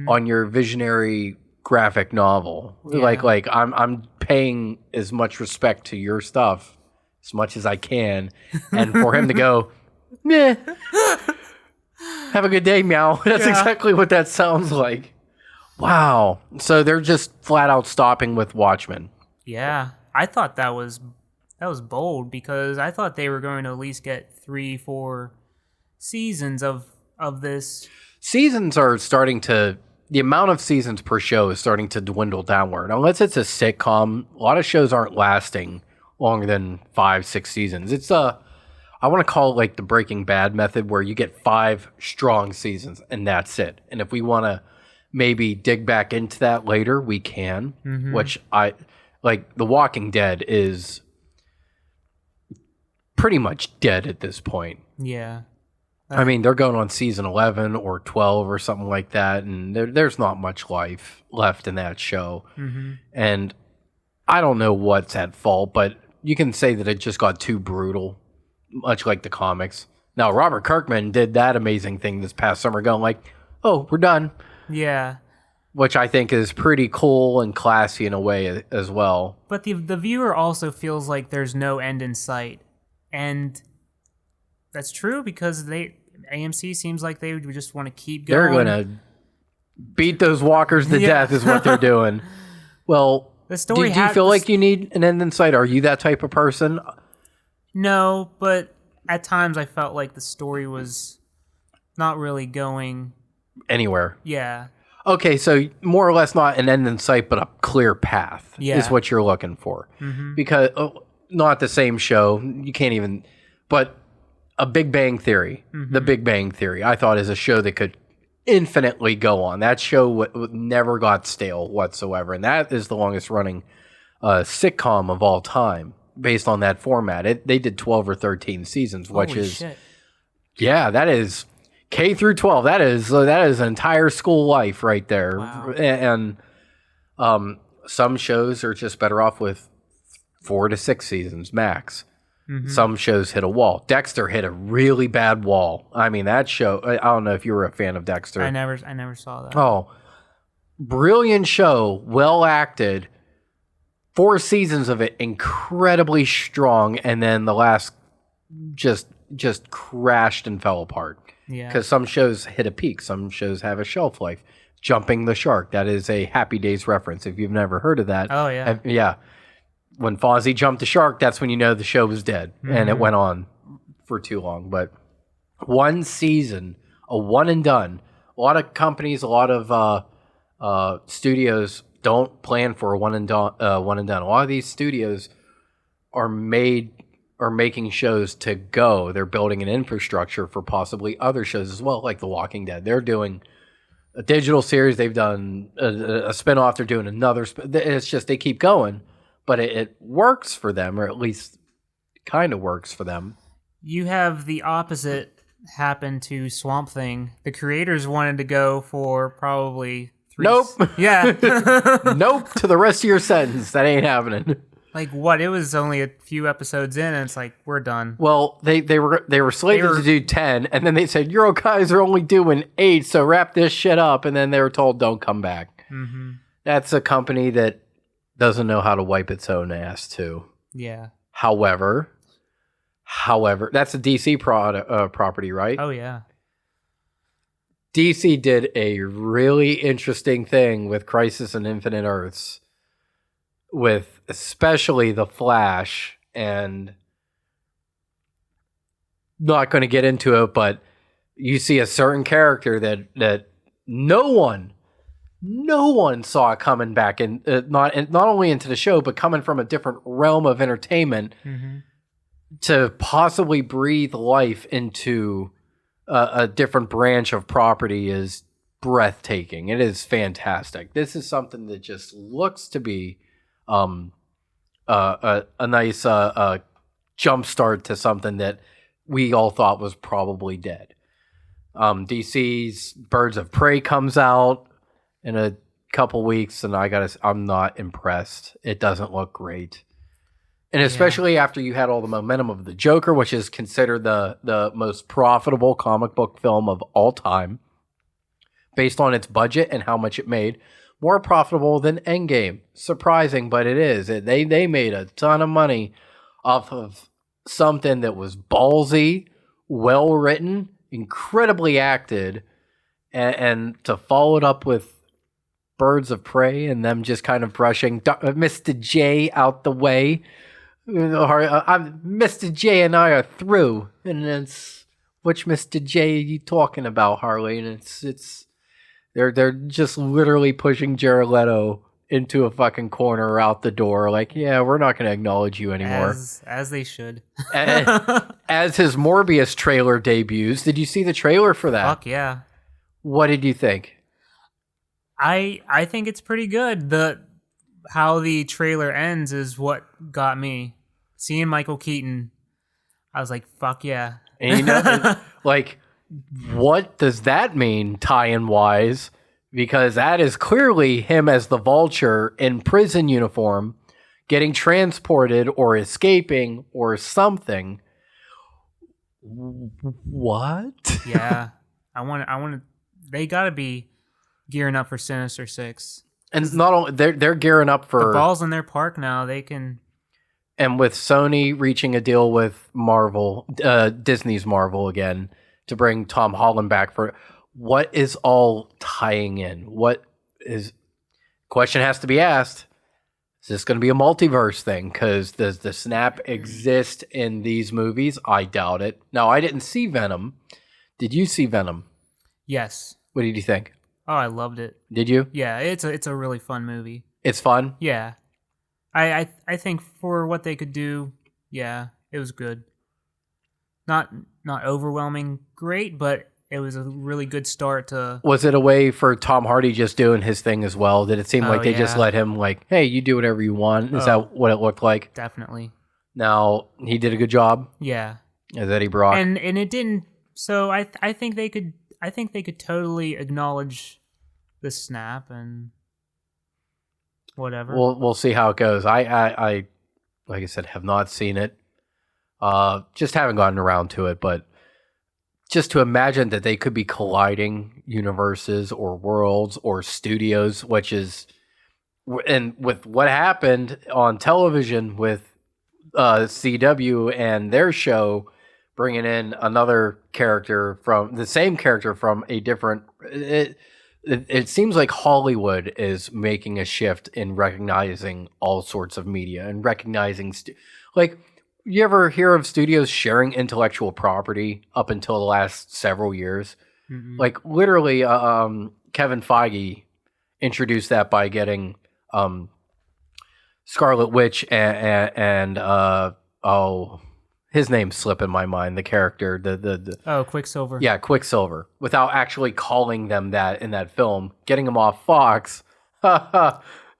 on your visionary graphic novel. Yeah. Like I'm paying as much respect to your stuff as much as I can, and for him to go, meh. Have a good day, meow. That's Yeah. exactly what that sounds like. Wow. So they're just flat out stopping with Watchmen. Yeah, I thought that was bold because I thought they were going to at least get 3-4 seasons of this. Seasons are starting to, the amount of seasons per show is starting to dwindle downward. Unless it's a sitcom, a lot of shows aren't lasting longer than 5-6 seasons. It's I want to call it like the Breaking Bad method where you get 5 strong seasons and that's it. And if we want to maybe dig back into that later, we can, which I like. The Walking Dead is pretty much dead at this point. Yeah, I mean, they're going on season 11 or 12 or something like that, and there's not much life left in that show. And I don't know what's at fault, but you can say that it just got too brutal, much like the comics. Now, Robert Kirkman did that amazing thing this past summer, going like, oh, we're done. yeah. Which I think is pretty cool and classy in a way as well. But the viewer also feels like there's no end in sight, and that's true because AMC seems like they would just want to keep going. They're going to beat those walkers to death is what they're doing. Well, The story do you feel like you need an end in sight? Are you that type of person? No, but at times I felt like the story was not really going. Anywhere. Yeah, Okay, so more or less not an end in sight, but a clear path Yeah. is what you're looking for. Because not the same show, you can't even. But a Big Bang Theory, The Big Bang Theory, I thought is a show that could infinitely go on. That show never got stale whatsoever, and that is the longest running sitcom of all time based on that format. They did 12 or 13 seasons, which Holy is shit. yeah, that is K through 12. That is an entire school life right there. Wow. And some shows are just better off with 4 to 6 seasons max. Some shows hit a wall. Dexter hit a really bad wall. I mean, that show, I don't know if you were a fan of Dexter. I never saw that. Oh, brilliant show, well acted. 4 seasons of it, incredibly strong, and then the last just crashed and fell apart. Yeah. Because some shows hit a peak, some shows have a shelf life. Jumping the Shark, that is a Happy Days reference. If you've never heard of that, Oh, yeah. yeah. When Fozzie jumped the shark, that's when you know the show was dead, and it went on for too long. But one season, a one and done. A lot of companies, a lot of studios don't plan for a one and done. A lot of these studios are making shows to go. They're building an infrastructure for possibly other shows as well, like The Walking Dead. They're doing a digital series. They've done a spinoff. They're doing another. It's just they keep going. But it works for them, or at least kind of works for them. You have the opposite happen to Swamp Thing. The creators wanted to go for probably 3. Nope. Yeah. Nope to the rest of your sentence. That ain't happening. Like what? It was only a few episodes in, and it's like we're done. Well, they were slated to do 10, and then they said, "Euro guys are only doing 8, so wrap this shit up." And then they were told, "Don't come back." That's a company that doesn't know how to wipe its own ass too. Yeah. However, that's a DC property, right? Oh yeah. DC did a really interesting thing with Crisis on Infinite Earths with especially the Flash, and not going to get into it, but you see a certain character that no one saw coming back, and not only into the show, but coming from a different realm of entertainment, to possibly breathe life into a different branch of property is breathtaking. It is fantastic. This is something that just looks to be a nice jump start to something that we all thought was probably dead. DC's Birds of Prey comes out in a couple weeks, and I'm not impressed. It doesn't look great. And especially after you had all the momentum of the Joker, which is considered the most profitable comic book film of all time, based on its budget and how much it made. More profitable than Endgame. Surprising, but it is. They made a ton of money off of something that was ballsy, well written, incredibly acted, and to follow it up with Birds of Prey and them just kind of brushing Mr. J out the way. Mr. J and I are through, and it's which Mr. J are you talking about, Harley? And it's they're just literally pushing Jared Leto into a fucking corner or out the door. Like, yeah, we're not going to acknowledge you anymore. As they should. As his Morbius trailer debuts, did you see the trailer for that? Fuck yeah. What did you think? I think it's pretty good. How the trailer ends is what got me. Seeing Michael Keaton, I was like, fuck yeah. And you know, like, what does that mean tie-in wise? Because that is clearly him as the Vulture in prison uniform, getting transported or escaping or something. What? Yeah. I want to, they gotta be gearing up for Sinister Six. And not only, they're gearing up for... The ball's in their park now, they can... And with Sony reaching a deal with Marvel, Disney's Marvel again, to bring Tom Holland back for... What is all tying in? What is... Question has to be asked. Is this going to be a multiverse thing? Because does the snap exist in these movies? I doubt it. Now, I didn't see Venom. Did you see Venom? Yes. What did you think? Oh, I loved it. Did you? Yeah, it's a really fun movie. It's fun? Yeah. I think for what they could do, yeah, it was good. Not overwhelming great, but it was a really good start to... Was it a way for Tom Hardy just doing his thing as well? Did it seem like they just let him like, hey, you do whatever you want? Is that what it looked like? Definitely. Now, he did a good job? Yeah. As Eddie Brock? And it didn't... So I think they could totally acknowledge the snap and whatever. We'll see how it goes. I like I said, have not seen it. Just haven't gotten around to it, but just to imagine that they could be colliding universes or worlds or studios, which is, and with what happened on television with CW and their show, bringing in another character from the same character from a different... It seems like Hollywood is making a shift in recognizing all sorts of media and recognizing... like, you ever hear of studios sharing intellectual property up until the last several years? Mm-hmm. Like, literally, Kevin Feige introduced that by getting Scarlet Witch and his name's slipping my mind, the character, the Quicksilver. Yeah, Quicksilver. Without actually calling them that in that film, getting them off Fox.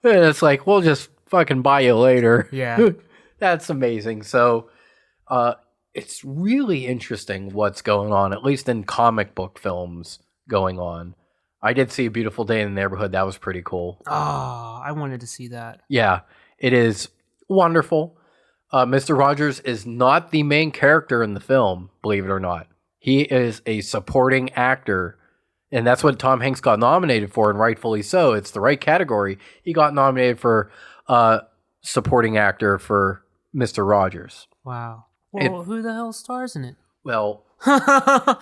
It's like, we'll just fucking buy you later. Yeah. That's amazing. So, it's really interesting what's going on, at least in comic book films going on. I did see A Beautiful Day in the Neighborhood. That was pretty cool. Oh, I wanted to see that. Yeah, it is wonderful. Mr. Rogers is not the main character in the film, believe it or not. He is a supporting actor, and that's what Tom Hanks got nominated for, and rightfully so. It's the right category. He got nominated for supporting actor for Mr. Rogers. Wow. Well, who the hell stars in it? Well, I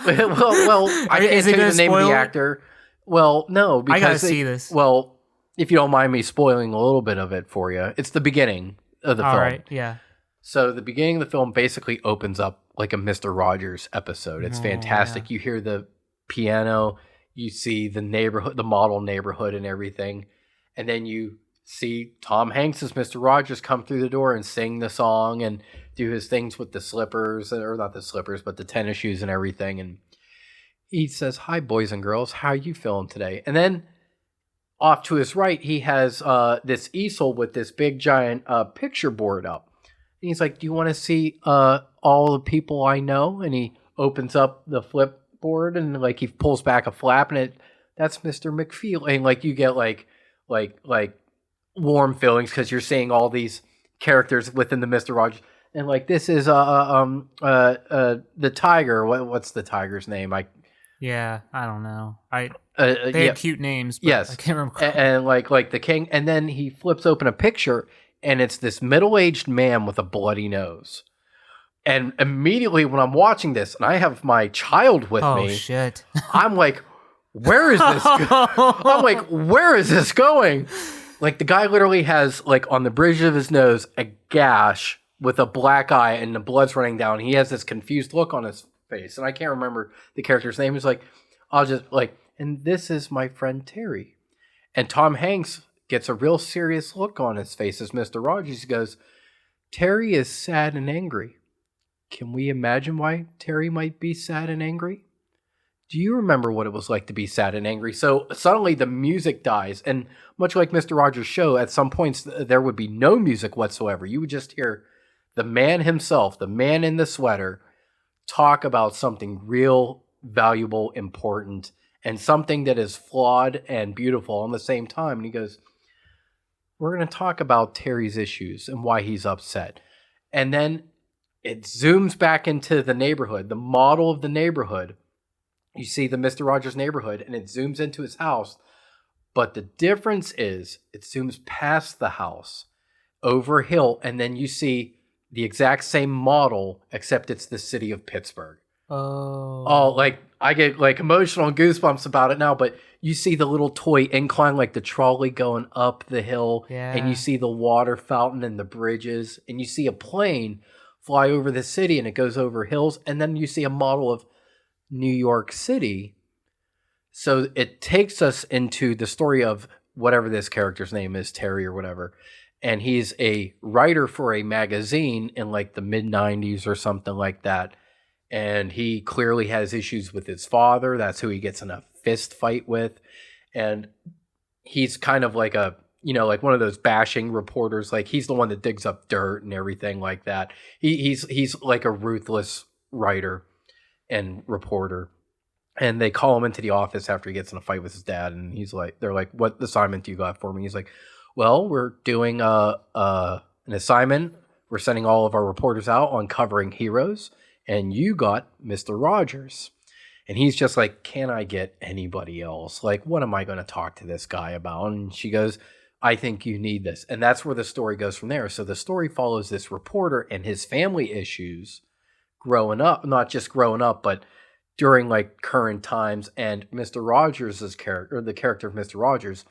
can't tell you the name of the actor. Well, no, because I gotta see this. Well, if you don't mind me spoiling a little bit of it for you, it's the beginning of the All film. right, yeah. So the beginning of the film basically opens up like a Mr. Rogers episode. It's fantastic. Yeah. You hear the piano, you see the neighborhood, the model neighborhood and everything. And then you see Tom Hanks as Mr. Rogers come through the door and sing the song and do his things with the slippers, or not the slippers, but the tennis shoes and everything. And he says, "Hi, boys and girls. How are you feeling today?" And then off to his right, he has this easel with this big giant picture board up. And he's like, "Do you want to see all the people I know?" And he opens up the flip board and like he pulls back a flap and that's Mr. McFeel. And like you get like warm feelings because you're seeing all these characters within the Mr. Rogers. And like this is the tiger. What's the tiger's name? I don't know. They yeah. had cute names, but Yes. I can't remember. And like the king, and then he flips open a picture, and it's this middle-aged man with a bloody nose. And immediately when I'm watching this, and I have my child with me, Shit. I'm like, where is this? I'm like, where is this going? Like the guy literally has like on the bridge of his nose a gash with a black eye, and the blood's running down. He has this confused look on his face, and I can't remember the character's name. He's like, I'll just like, and this is my friend Terry. And Tom Hanks gets a real serious look on his face as Mr. Rogers. He goes, "Terry is sad and angry. Can we imagine why Terry might be sad and angry? Do you remember what it was like to be sad and angry?" So suddenly the music dies. And much like Mr. Rogers' show, at some points there would be no music whatsoever. You would just hear the man himself, the man in the sweater, talk about something real, valuable, important, and something that is flawed and beautiful at the same time. And he goes, "We're going to talk about Terry's issues and why he's upset." And then it zooms back into the neighborhood, the model of the neighborhood. You see the Mr. Rogers neighborhood, and it zooms into his house. But the difference is it zooms past the house, over a hill, and then you see the exact same model, except it's the city of Pittsburgh. Oh, like I get like emotional goosebumps about it now, but you see the little toy incline, like the trolley going up the hill, and you see the water fountain and the bridges, and you see a plane fly over the city and it goes over hills, and then you see a model of New York City. So it takes us into the story of whatever this character's name is, Terry or whatever. And he's a writer for a magazine in like the mid-90s or something like that. And he clearly has issues with his father. That's who he gets in a fist fight with. And he's kind of like a, like one of those bashing reporters. Like he's the one that digs up dirt and everything like that. He's like a ruthless writer and reporter. And they call him into the office after he gets in a fight with his dad. And they're like, "What assignment do you got for me?" He's like, "Well, we're doing an assignment. We're sending all of our reporters out on covering heroes. And you got Mr. Rogers." And he's just like, "Can I get anybody else? Like, what am I going to talk to this guy about?" And she goes, "I think you need this." And that's where the story goes from there. So the story follows this reporter and his family issues growing up, not just growing up, but during like current times. And Mr. Rogers' character, or the character of Mr. Rogers,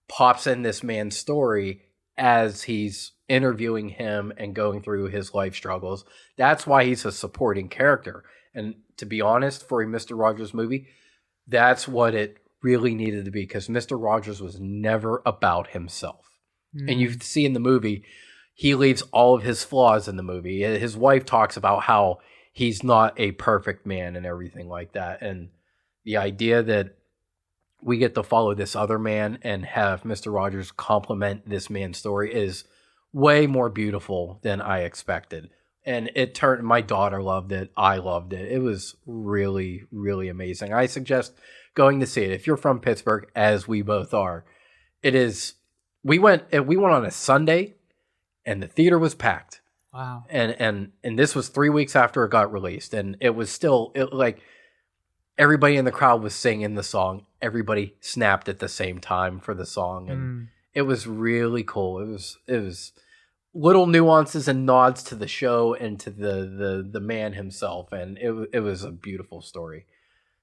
pops in this man's story as he's interviewing him and going through his life struggles. That's why he's a supporting character. And to be honest, for a Mr. Rogers movie, that's what it really needed to be, because Mr. Rogers was never about himself. And you see in the movie, he leaves all of his flaws in the movie. His wife talks about how he's not a perfect man and everything like that. And the idea that we get to follow this other man and have Mr. Rogers compliment this man's story is way more beautiful than I expected. And my daughter loved it. I loved it. It was really, really amazing. I suggest going to see it. If you're from Pittsburgh, as we both are, we went on a Sunday and the theater was packed. Wow. And this was 3 weeks after it got released. And it was still like everybody in the crowd was singing the song. Everybody snapped at the same time for the song. And it was really cool. It was little nuances and nods to the show and to the man himself. And it was a beautiful story.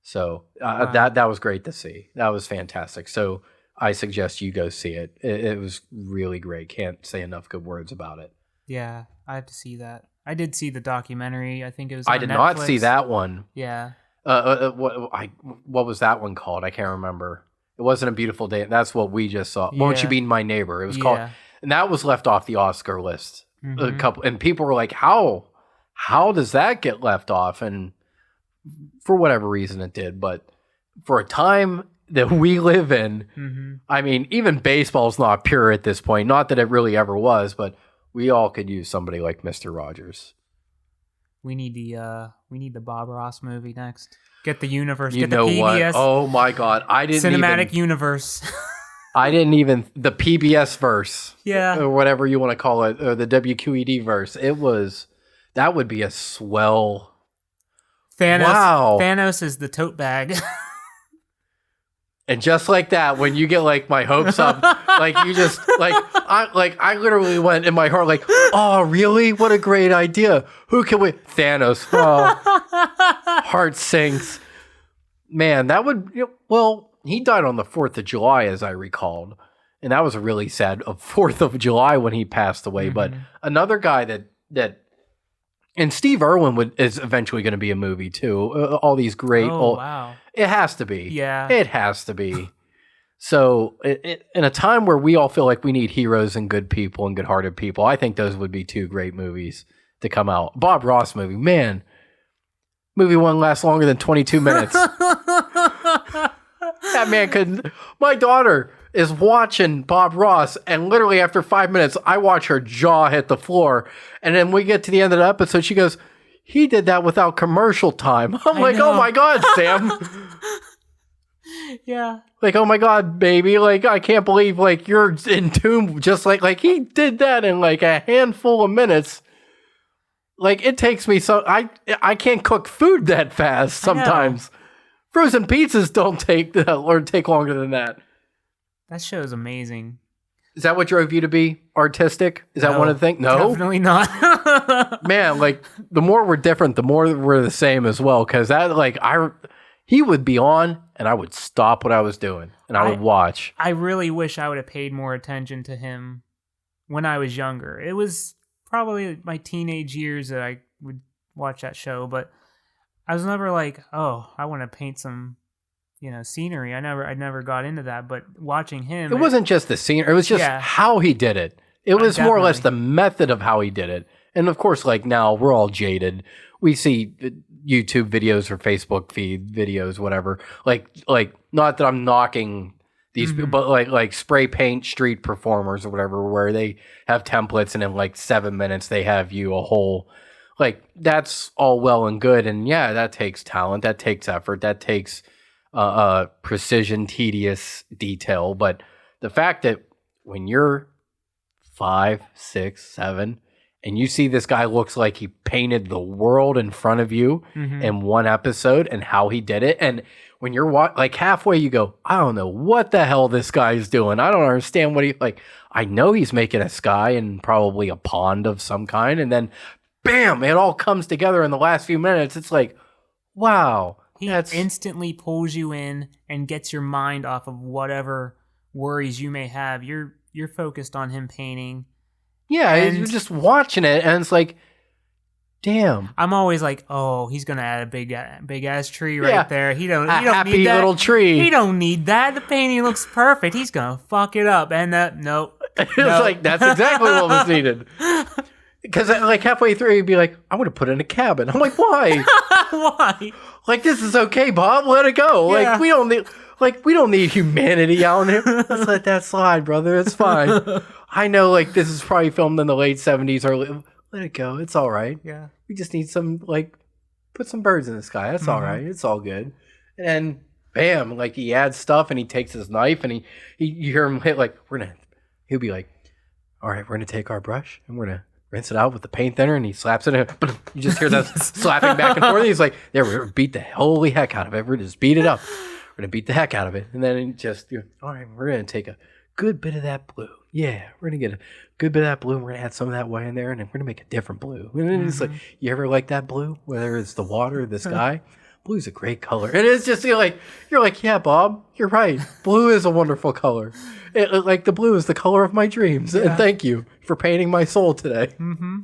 So Wow. that was great to see. That was fantastic. So I suggest you go see it. It was really great. Can't say enough good words about it. Yeah, I have to see that. I did see the documentary. I think it was on I did Netflix. not see that one. Yeah. What was that one called? I can't remember. It wasn't A Beautiful Day. That's what we just saw. Yeah. Won't You Be My Neighbor? It was called, and that was left off the Oscar list. A couple, and people were like, "How does that get left off?" And for whatever reason, it did. But for a time that we live in, I mean, even baseball's not pure at this point. Not that it really ever was, but we all could use somebody like Mr. Rogers. We need the Bob Ross movie next. Get the universe. You get the know PBS. what? Oh my God! I didn't cinematic even, universe. I didn't even the PBS verse. Yeah. Or whatever you want to call it, or the WQED verse. That would be a swell. Thanos. Wow. Thanos is the tote bag. And just like that, when you get like my hopes up, like you just I literally went in my heart like, oh really? What a great idea. Who can we? Thanos. Oh, heart sinks. Man, that would well. He died on the 4th of July, as I recalled, and that was a really sad 4th of July when he passed away. But another guy that. And Steve Irwin is eventually going to be a movie too. All these great. Wow. It has to be. Yeah. It has to be. So in a time where we all feel like we need heroes and good people and good-hearted people, I think those would be 2 great movies to come out. Bob Ross movie, man. Movie won't last longer than 22 minutes. That man couldn't. My daughter is watching Bob Ross, and literally after 5 minutes, I watch her jaw hit the floor. And then we get to the end of the episode, she goes, he did that without commercial time. I'm like, oh my God, Sam. Yeah. Like, oh my God, baby. Like, I can't believe, like, you're in tune just like he did that in, like, a handful of minutes. Like, it takes me I can't cook food that fast sometimes. Frozen pizzas don't take longer than that. That show is amazing. Is that what drove you to be artistic? Is that one of the things? No? Definitely not. Man, like, the more we're different, the more we're the same as well. Because that, like, he would be on, and I would stop what I was doing, and I would watch. I really wish I would have paid more attention to him when I was younger. It was probably my teenage years that I would watch that show, but I was never like, oh, I want to paint some, scenery. I never got into that, but watching him, it wasn't just the scenery. It was just how he did it. It was more or less the method of how he did it. And of course, like now we're all jaded. We see YouTube videos or Facebook feed videos, whatever. Like not that I'm knocking these people, but like spray paint street performers or whatever, where they have templates and in like 7 minutes they have you a whole. Like, that's all well and good, and yeah, that takes talent, that takes effort, that takes precision, tedious detail. But the fact that when you're 5, 6, 7, and you see this guy looks like he painted the world in front of you in one episode, and how he did it, and when you're like halfway, you go, I don't know what the hell this guy's doing. I don't understand what he like. I know he's making a sky and probably a pond of some kind, and then bam, it all comes together in the last few minutes. It's like, wow. He instantly pulls you in and gets your mind off of whatever worries you may have. You're focused on him painting. Yeah, you're just watching it, and it's like, damn. I'm always like, oh, he's gonna add a big ass tree right there. He don't happy need that little tree. He don't need that. The painting looks perfect. He's gonna fuck it up. And nope. It's like that's exactly what was needed. Because like halfway through, he'd be like, "I want to put in a cabin." I'm like, "Why? Why? Like, this is okay, Bob. Let it go. Yeah. Like we don't need humanity out here. Let's let that slide, brother. It's fine. I know, like this is probably filmed in the late '70s. Let it go. It's all right. Yeah. We just need put some birds in the sky. That's all right. It's all good." And then, bam! Like he adds stuff, and he takes his knife, and you hear him hit like, he'll be like, "All right, we're gonna take our brush, and we're gonna rinse it out with the paint thinner," and he slaps it in. You just hear that slapping back and forth. He's like, "There, we're gonna beat the holy heck out of it. We're gonna just beat it up. We're gonna beat the heck out of it." And then all right, we're gonna take a good bit of that blue. Yeah, we're gonna get a good bit of that blue, and we're gonna add some of that white in there, and then we're gonna make a different blue. And then it's like, you ever like that blue, whether it's the water or the sky? blue's a great color. And it's just you're like, yeah, Bob, you're right. Blue is a wonderful color. Like the blue is the color of my dreams. Yeah. And thank you for painting my soul today. Mm-hmm.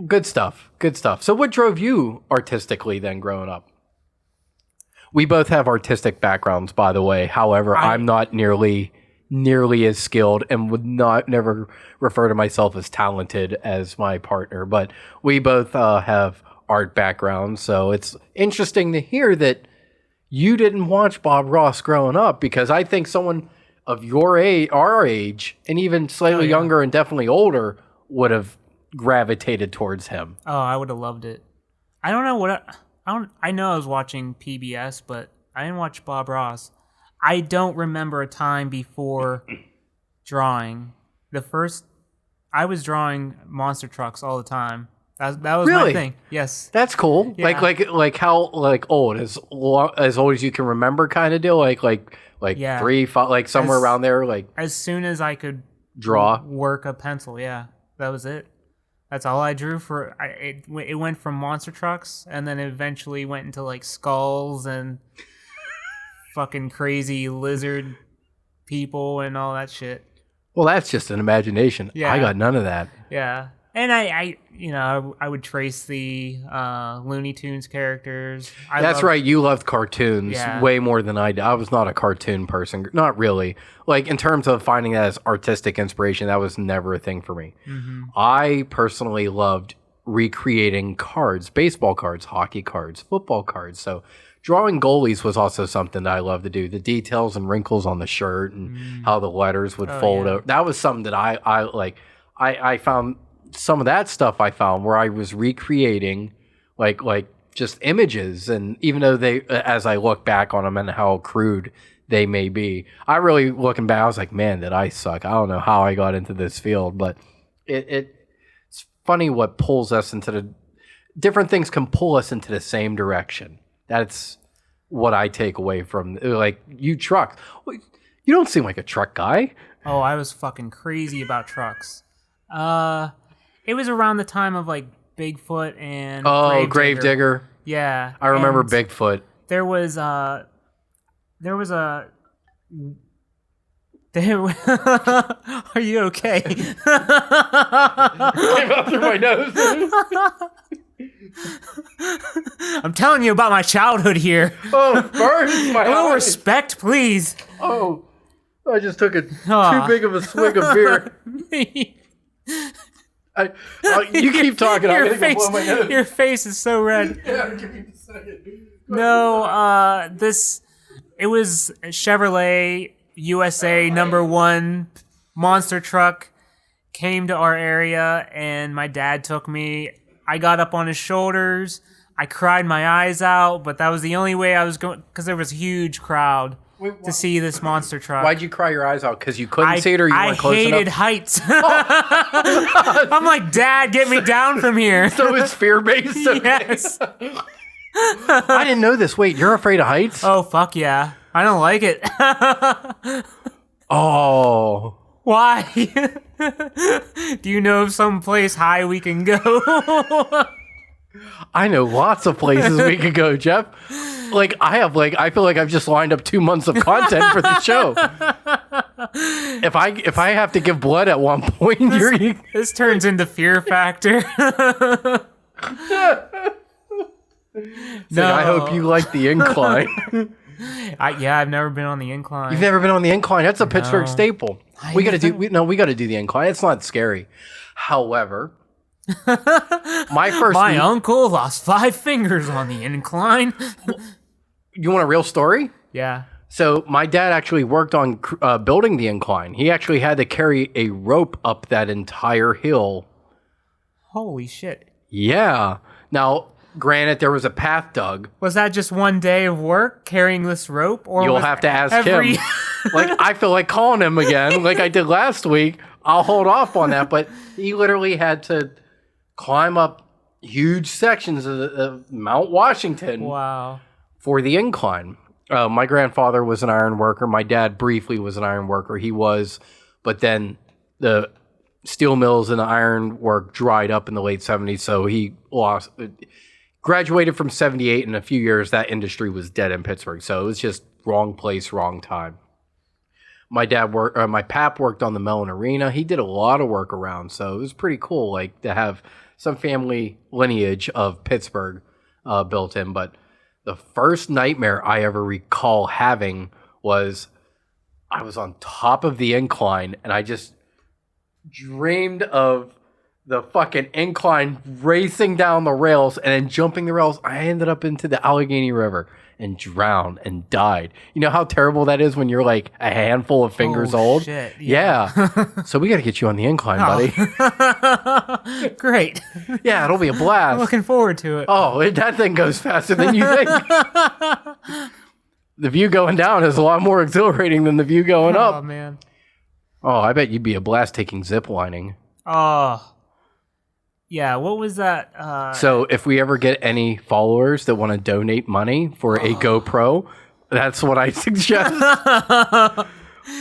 Good stuff. So what drove you artistically then growing up? We both have artistic backgrounds, by the way. However, I'm not nearly as skilled and would never refer to myself as talented as my partner. But we both have art backgrounds. So it's interesting to hear that you didn't watch Bob Ross growing up, because I think someone of your age, our age, and even slightly younger and definitely older would have gravitated towards him. Oh, I would have loved it. I don't know I know I was watching PBS, but I didn't watch Bob Ross. I don't remember a time before drawing. I was drawing monster trucks all the time. That was really? My thing. Yes. That's cool. Yeah. Like how old as old as you can remember, kind of deal. Like 3, 5, like somewhere around there. Like as soon as I could draw, work a pencil. Yeah, that was it. That's all I drew for. It went from monster trucks, and then eventually went into like skulls and fucking crazy lizard people and all that shit. Well, that's just an imagination. Yeah. I got none of that. Yeah. And I would trace the Looney Tunes characters. That's right. You loved cartoons way more than I did. I was not a cartoon person. Not really. Like, in terms of finding that as artistic inspiration, that was never a thing for me. Mm-hmm. I personally loved recreating cards, baseball cards, hockey cards, football cards. So drawing goalies was also something that I loved to do. The details and wrinkles on the shirt and how the letters would fold over. That was something that I like. I found some of that stuff I found where I was recreating like just images, and even though they, as I look back on them and how crude they may be, I really, looking back, I was like, man, did I suck. I don't know how I got into this field, but it's funny what pulls us into the different things can pull us into the same direction. That's what I take away from, like, you truck. You don't seem like a truck guy. Oh, I was fucking crazy about trucks. It was around the time of like Bigfoot and Gravedigger. Yeah, I remember Bigfoot. There was a. Are you okay? Came out through my nose. I'm telling you about my childhood here. Oh, burn my a little respect, please. Oh, I just took too big of a swig of beer. You keep talking. I'm gonna blow my nose. Your face is so red. Yeah, give me a second. No, it was Chevrolet USA #1 monster truck came to our area, and my dad took me. I got up on his shoulders. I cried my eyes out, but that was the only way I was going, because there was a huge crowd to see this monster truck. Why'd you cry your eyes out? Because you couldn't see it, or you weren't close enough? I hated heights. I'm like, Dad, get me down from here. So it's fear-based? Yes. I didn't know this. Wait, you're afraid of heights? Oh, fuck yeah. I don't like it. Oh. Why? Do you know of some place high we can go? I know lots of places we could go, Jeff. I feel like I've just lined up 2 months of content for the show. If I have to give blood at one point, this turns into Fear Factor. No, I hope you like the incline. I've never been on the incline. You've never been on the incline? That's a Pittsburgh staple. We got to do the incline. It's not scary. However, my uncle lost 5 fingers on the incline. You want a real story? Yeah. So my dad actually worked on building the incline. He actually had to carry a rope up that entire hill. Holy shit. Yeah. Now, granted, there was a path dug. Was that just one day of work carrying this rope, or you'll have to ask him? Like, I feel like calling him again, like I did last week. I'll hold off on that, but he literally had to climb up huge sections of Mount Washington. Wow. For the incline. My grandfather was an iron worker. My dad briefly was an iron worker. He was, but then the steel mills and the iron work dried up in the late 70s, so he graduated from 78. In a few years, that industry was dead in Pittsburgh. So it was just wrong place, wrong time. My pap worked on the Mellon Arena. He did a lot of work around, so it was pretty cool, like to have some family lineage of Pittsburgh built in. But the first nightmare I ever recall having was I was on top of the incline, and I just dreamed of the fucking incline racing down the rails and then jumping the rails. I ended up into the Allegheny River and drowned and died. You know how terrible that is when you're like a handful of fingers old? Shit, yeah. So we got to get you on the incline, buddy. Great. Yeah, it'll be a blast. I'm looking forward to it. Oh, that thing goes faster than you think. The view going down is a lot more exhilarating than the view going up. Oh, man. Oh, I bet you'd be a blast taking zip lining. Oh. Yeah, what was that? So if we ever get any followers that want to donate money for a GoPro, that's what I suggest.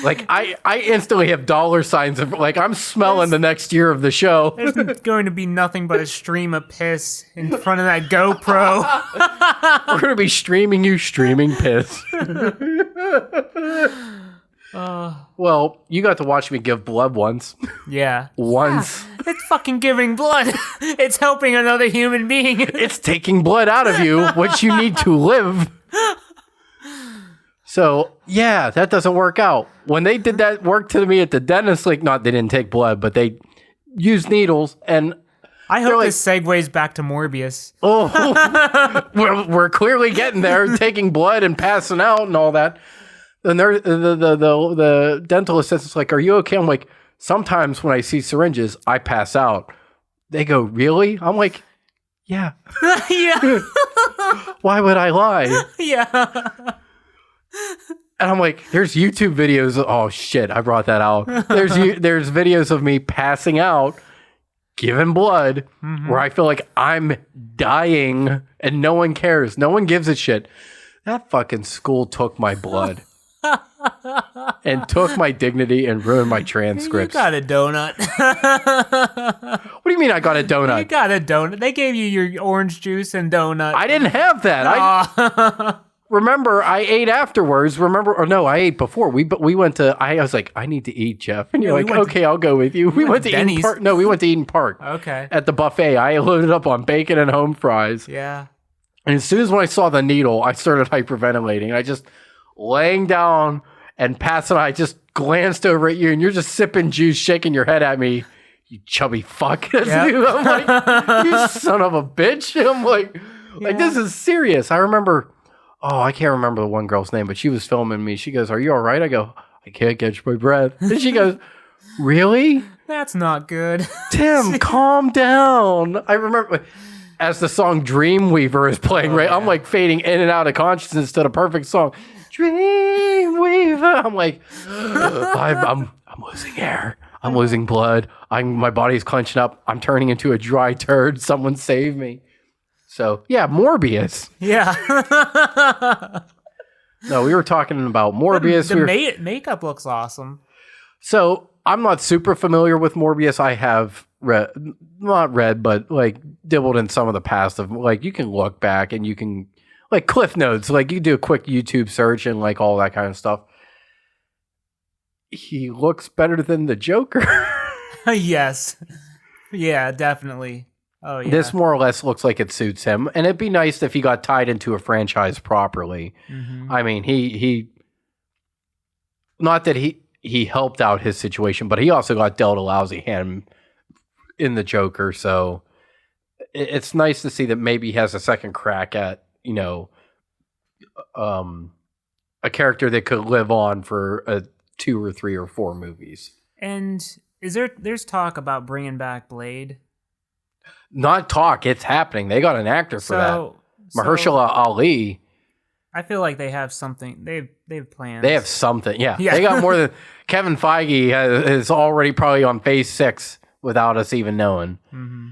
Like, I instantly have dollar signs of, like, I'm smelling the next year of the show. There's going to be nothing but a stream of piss in front of that GoPro. We're going to be streaming you streaming piss. Well, you got to watch me give blood once. Yeah. Once. Yeah, it's fucking giving blood. It's helping another human being. It's taking blood out of you, which you need to live. So, yeah, that doesn't work out. When they did that work to me at the dentist, like, not they didn't take blood, but they used needles, and I hope this segues back to Morbius. oh, we're clearly getting there, taking blood and passing out and all that. And the dental assistant's like, "Are you okay?" I'm like, "Sometimes when I see syringes, I pass out." They go, "Really?" I'm like, "Yeah." Yeah. Why would I lie? Yeah. And I'm like, there's YouTube videos. Oh shit, I brought that out. There's videos of me passing out, giving blood, where I feel like I'm dying, and no one cares. No one gives a shit. That fucking school took my blood. And took my dignity and ruined my transcripts. You got a donut. What do you mean I got a donut? You got a donut. They gave you your orange juice and donut. I didn't have that. Remember, I ate afterwards. I ate before. We went to. I was like, I need to eat, Jeff, and you're like, okay, I'll go with you. We went to Eden Park. No, we went to Eden Park. Okay. At the buffet, I loaded up on bacon and home fries. Yeah. And as soon as when I saw the needle, I started hyperventilating. I just laying down and passing. I just glanced over at you, and you're just sipping juice, shaking your head at me. You chubby fuck. Yep. I'm like, you son of a bitch. I'm like, this is serious. I remember. Oh, I can't remember the one girl's name, but she was filming me. She goes, "Are you all right?" I go, "I can't catch my breath." And she goes, "Really? That's not good." Tim, calm down. I remember as the song Dreamweaver is playing, right? Yeah. I'm like fading in and out of consciousness to the perfect song. Dreamweaver. I'm like, I'm losing air. I'm losing blood. My body's clenching up. I'm turning into a dry turd. Someone save me. So, yeah, Morbius. Yeah. No, we were talking about Morbius. The makeup looks awesome. So, I'm not super familiar with Morbius. I have not read, but like dibbled in some of the past of like, you can look back and you can, like Cliff Notes, like you can do a quick YouTube search and like all that kind of stuff. He looks better than the Joker. Yes. Yeah, definitely. Oh, yeah. This more or less looks like it suits him, and it'd be nice if he got tied into a franchise properly. Mm-hmm. I mean, he not that he helped out his situation, but he also got dealt a lousy hand in the Joker, so it's nice to see that maybe he has a second crack at, you know, a character that could live on for 2 or 3 or 4 movies. And there's talk about bringing back Blade? Not talk, it's happening. They got an actor for that. Mahershala Ali. I feel like they have something. They've plans. They have something. Yeah. They got more than Kevin Feige is already probably on phase 6 without us even knowing. Mm-hmm.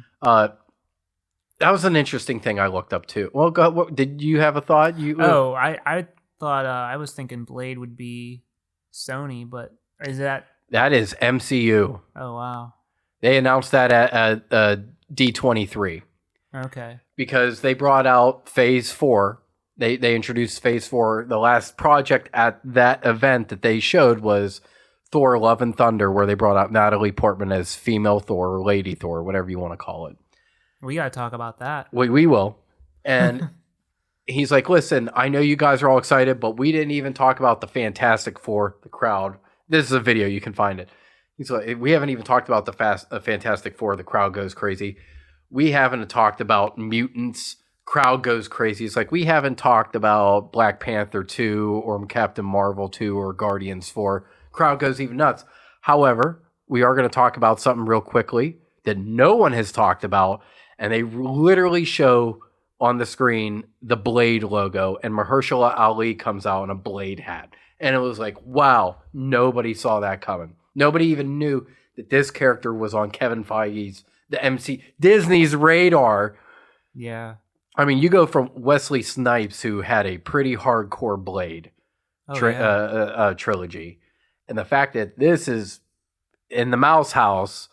That was an interesting thing I looked up too. Well, did you have a thought? I thought I was thinking Blade would be Sony, but is that is MCU? Oh wow. They announced that at D23. Okay. because they brought out Phase 4. They introduced Phase 4. The last project at that event that they showed was Thor: Love and Thunder, where they brought out Natalie Portman as female Thor or Lady Thor, whatever you want to call it. We got to talk about that. We will. And he's like, listen, I know you guys are all excited, but we didn't even talk about the Fantastic Four, the crowd. This is a video. You can find it. He's like, we haven't even talked about the Fantastic Four. The crowd goes crazy. We haven't talked about mutants. Crowd goes crazy. It's like, we haven't talked about Black Panther 2 or Captain Marvel 2 or Guardians 4. Crowd goes even nuts. However, we are going to talk about something real quickly that no one has talked about. And they literally show on the screen the Blade logo, and Mahershala Ali comes out in a Blade hat. And it was like, wow, nobody saw that coming. Nobody even knew that this character was on Kevin Feige's, Disney's radar. Yeah. I mean, you go from Wesley Snipes, who had a pretty hardcore Blade trilogy, and the fact that this is in the Mouse House,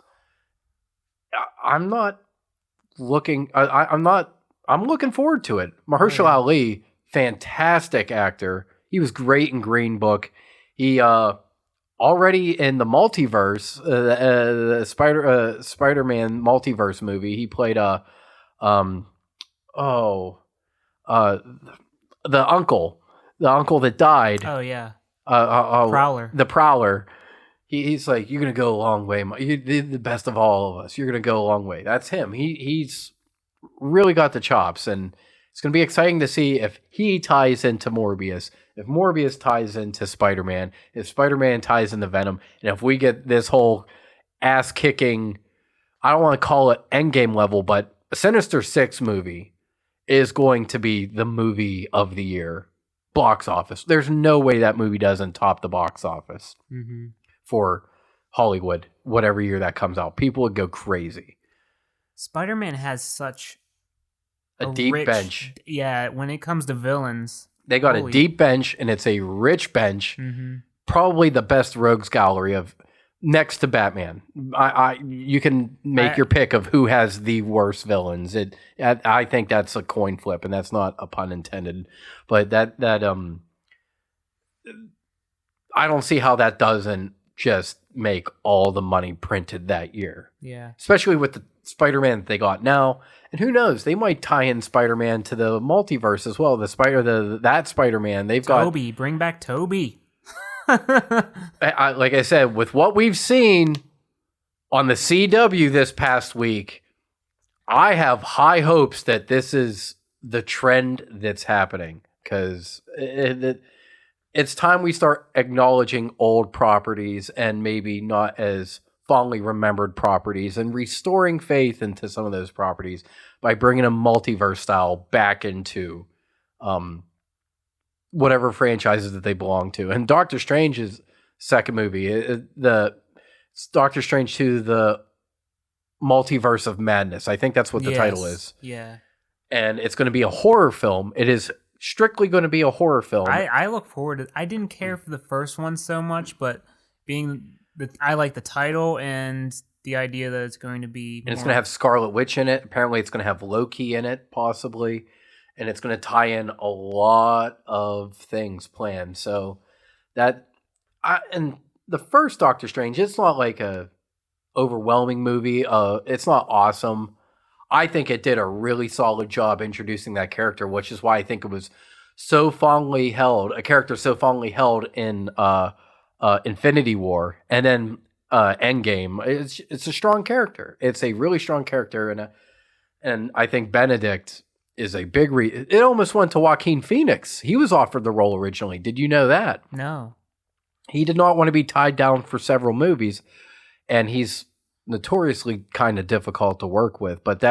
I'm looking forward to it. Mahershala Ali, fantastic actor. He was great in Green Book. He already in the multiverse, the Spider-Man multiverse movie, he played the uncle that died. Oh yeah. Prowler. The Prowler. He's like, you're gonna go a long way. You're the best of all of us. You're gonna go a long way. That's him. He's really got the chops, and it's gonna be exciting to see if he ties into Morbius, if Morbius ties into Spider-Man, if Spider-Man ties into Venom, and if we get this whole ass kicking, I don't want to call it Endgame level, but a Sinister Six movie is going to be the movie of the year. Box office. There's no way that movie doesn't top the box office. Mm-hmm. For Hollywood, whatever year that comes out. People would go crazy. Spider-Man has such a deep bench. Yeah, when it comes to villains. They got a deep bench, and it's a rich bench. Mm-hmm. Probably the best rogues gallery of next to Batman. You can make your pick of who has the worst villains. I think that's a coin flip, and that's not a pun intended. But that I don't see how that doesn't just make all the money printed that year. Yeah. Especially with the Spider-Man that they got now. And who knows? They might tie in Spider-Man to the multiverse as well. That Spider-Man. Toby. Bring back Toby. Like I said, with what we've seen on the CW this past week, I have high hopes that this is the trend that's happening. Because it's time we start acknowledging old properties and maybe not as fondly remembered properties and restoring faith into some of those properties by bringing a multiverse style back into whatever franchises that they belong to. And Doctor Strange's second movie, it's Doctor Strange 2, the Multiverse of Madness. I think that's what the title is. Yeah. And it's going to be a horror film. It is strictly going to be a horror film. I look forward to. I didn't care for the first one so much, but I like the title and the idea that it's going to be. And it's going to have Scarlet Witch in it. Apparently, it's going to have Loki in it, possibly, and it's going to tie in a lot of things planned. So and the first Doctor Strange, it's not like a overwhelming movie. It's not awesome. I think it did a really solid job introducing that character, which is why I think it was so fondly held, a character so fondly held in Infinity War and then Endgame. It's a strong character. It's a really strong character, and I think Benedict is a big it almost went to Joaquin Phoenix. He was offered the role originally. Did you know that? No. He did not want to be tied down for several movies, and he's notoriously kind of difficult to work with, but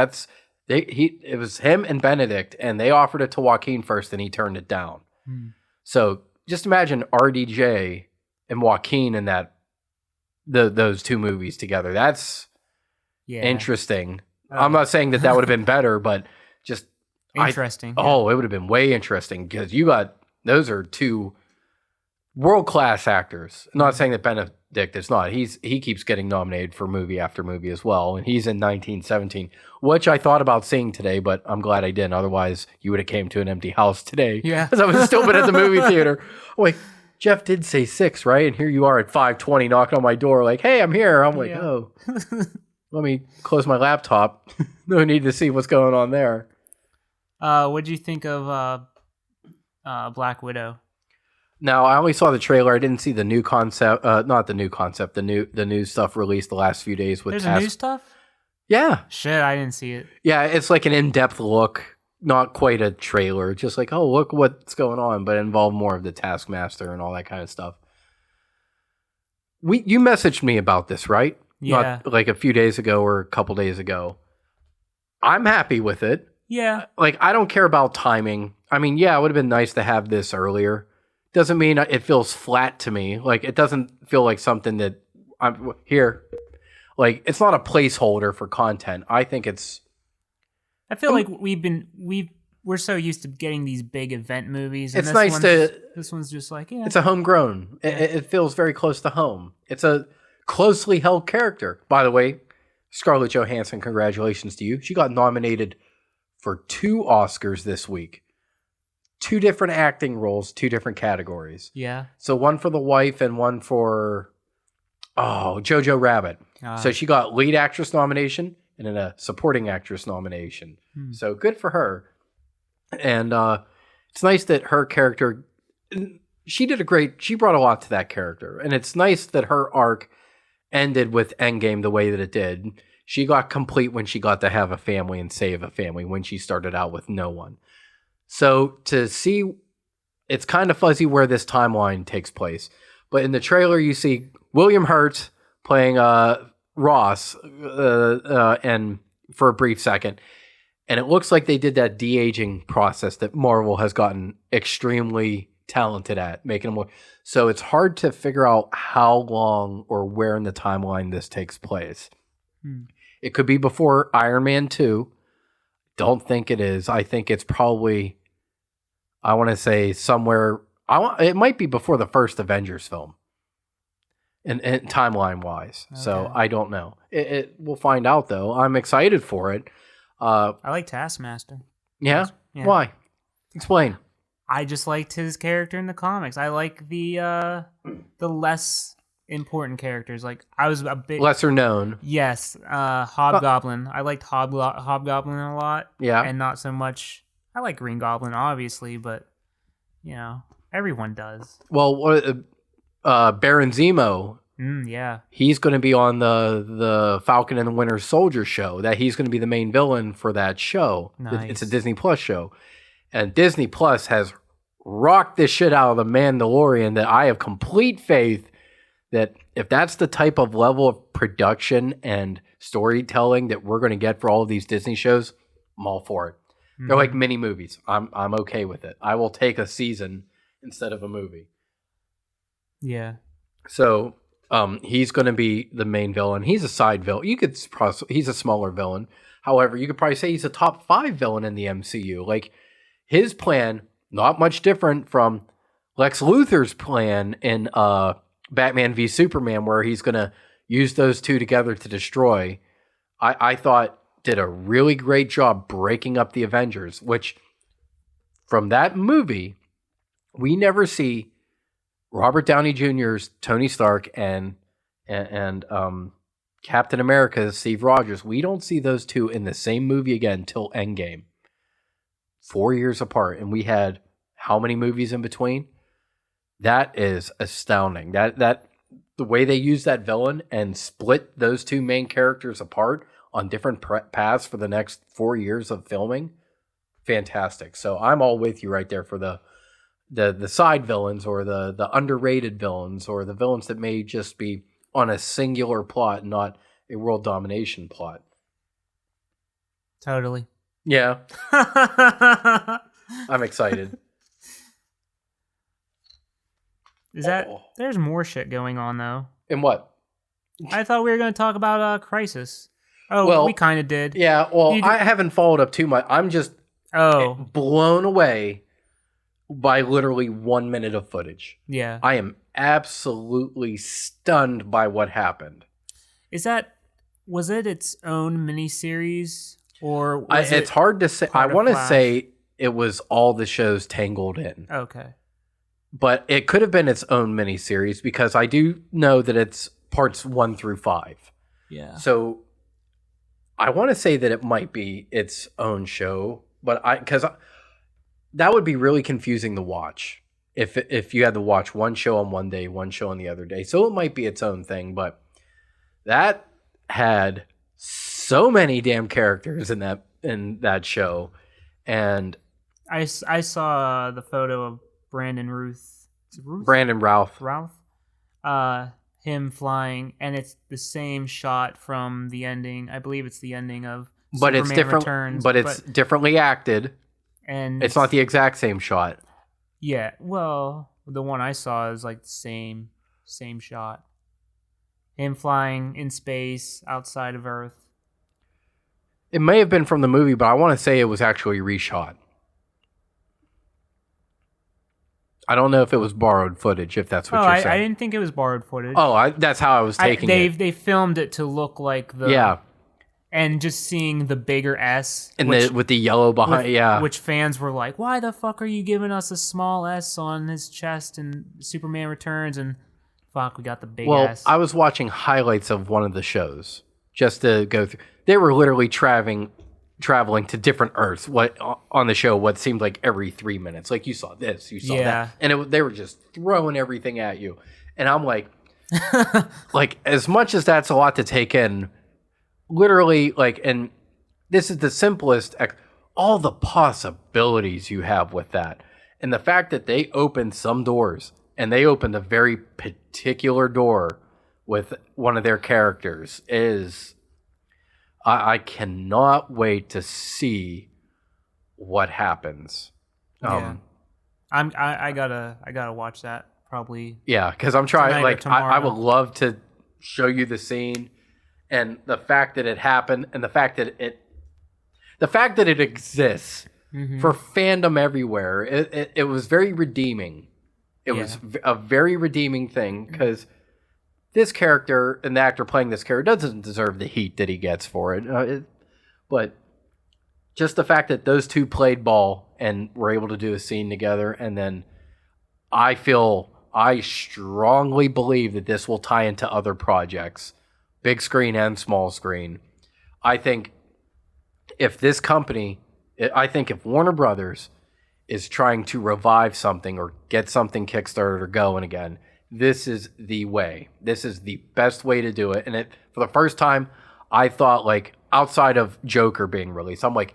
it was him and Benedict, and they offered it to Joaquin first, and he turned it down. So just imagine RDJ and Joaquin in those two movies together. That's interesting. I'm not saying that would have been better, but just interesting. It would have been way interesting because those are two world-class actors. I'm not saying that Benedict is not. He keeps getting nominated for movie after movie as well, and he's in 1917, which I thought about seeing today, but I'm glad I didn't. Otherwise, you would have came to an empty house today. Yeah. Because I was still been at the movie theater. I'm like, Jeff did say 6, right? And here you are at 5:20 knocking on my door like, hey, I'm here. I'm like, oh, let me close my laptop. No need to see what's going on there. What'd you think of Black Widow? Now, I only saw the trailer. I didn't see the new concept. Not the new concept. The new stuff released the last few days with. There's a new stuff? Yeah. Shit, I didn't see it. Yeah, it's like an in-depth look. Not quite a trailer. Just like, oh, look what's going on, but involve more of the Taskmaster and all that kind of stuff. You messaged me about this, right? Yeah. Not like a few days ago or a couple days ago. I'm happy with it. Yeah. Like, I don't care about timing. I mean, yeah, it would have been nice to have this earlier. Doesn't mean it feels flat to me. Like, it doesn't feel like something that I'm here. Like, it's not a placeholder for content. I think it's. I feel like we're so used to getting these big event movies. And it's nice to. This one's just like, yeah. It's a homegrown. It feels very close to home. It's a closely held character. By the way, Scarlett Johansson, congratulations to you. She got nominated for 2 Oscars this week. 2 different acting roles, 2 different categories. Yeah. So one for the wife and one for Jojo Rabbit. So she got lead actress nomination and then a supporting actress nomination. So good for her. And it's nice that her character, she brought a lot to that character. And it's nice that her arc ended with Endgame the way that it did. She got complete when she got to have a family and save a family when she started out with no one. So to see, it's kind of fuzzy where this timeline takes place. But in the trailer, you see William Hurt playing Ross and for a brief second. And it looks like they did that de-aging process that Marvel has gotten extremely talented at, making them look. So it's hard to figure out how long or where in the timeline this takes place. It could be before Iron Man 2. Don't think it is. I think it's probably, I want to say somewhere, it might be before the first Avengers film. And timeline wise. Okay. So I don't know. We'll find out though. I'm excited for it. I like Taskmaster. Yeah? Why? Explain. I just liked his character in the comics. I like the less important characters. Like I was a bit lesser known. Yes, Hobgoblin. I liked Hobgoblin a lot. Yeah, and not so much. I like Green Goblin, obviously, but everyone does. Well, Baron Zemo. Yeah, he's going to be on the Falcon and the Winter Soldier show. That he's going to be the main villain for that show. Nice. It's a Disney Plus show, and Disney Plus has rocked this shit out of the Mandalorian. That I have complete faith that if that's the type of level of production and storytelling that we're going to get for all of these Disney shows, I'm all for it. Mm-hmm. They're like mini movies. I'm okay with it. I will take a season instead of a movie. Yeah. So he's going to be the main villain. He's a side villain. He's a smaller villain. However, you could probably say he's a top 5 villain in the MCU. Like his plan, not much different from Lex Luthor's plan in Batman v Superman, where he's going to use those two together to destroy. I thought did a really great job breaking up the Avengers, which from that movie, we never see Robert Downey Jr.'s Tony Stark and Captain America's Steve Rogers. We don't see those two in the same movie again till Endgame. 4 years apart, and we had how many movies in between? That is astounding. That the way they use that villain and split those two main characters apart on different paths for the next 4 years of filming, fantastic. So I'm all with you right there for the side villains or the underrated villains or the villains that may just be on a singular plot, not a world domination plot. Totally. Yeah. I'm excited. There's more shit going on though. In what? I thought we were going to talk about Crisis. Oh, well, we kind of did. Yeah, well, I haven't followed up too much. I'm just blown away. by literally 1 minute of footage. Yeah. I am absolutely stunned by what happened. Was it its own miniseries, or was It's hard to say. I want to Flash? say it was all the shows tangled in. Okay. But it could have been its own miniseries because I do know that it's parts 1 through 5. Yeah. So I want to say that it might be its own show, but because that would be really confusing to watch if you had to watch one show on one day, one show on the other day. So it might be its own thing, but that had so many damn characters in that show, and I saw the photo of Brandon Ruth. Is it Ruth? Brandon Routh. Him flying, and it's the same shot from the ending. I believe it's the ending of But Superman it's different. Returns, but it's differently acted. and It's not the exact same shot. Yeah, well, the one I saw is like the same shot. Him flying in space outside of Earth. It may have been from the movie, but I want to say it was actually reshot. I don't know if it was borrowed footage, if that's what you're saying. I didn't think it was borrowed footage. That's how I was taking it. They filmed it to look like the... Yeah. And just seeing the bigger S. And with the yellow behind, Which fans were like, why the fuck are you giving us a small S on his chest in Superman Returns? And fuck, we got the big S. I was watching highlights of one of the shows just to go through. They were literally traveling to different Earths. On the show, what seemed like every 3 minutes. Like you saw this, you saw that, and they were just throwing everything at you. And I'm like, like as much as that's a lot to take in, literally, like, and this is the simplest. All the possibilities you have with that, and the fact that they opened some doors, and they opened a very particular door with one of their characters is. I cannot wait to see what happens. Yeah. I gotta watch that probably. Yeah, because I'm trying. Like I would love to show you the scene, and the fact that it happened, and the fact that it exists for fandom everywhere. It was very redeeming. It was a very redeeming thing because. This character and the actor playing this character doesn't deserve the heat that he gets for it. But just the fact that those two played ball and were able to do a scene together, and then I strongly believe that this will tie into other projects, big screen and small screen. I think if Warner Brothers is trying to revive something or get something kickstarted or going again, this is the way. This is the best way to do it. And for the first time, I thought, like, outside of Joker being released, I'm like,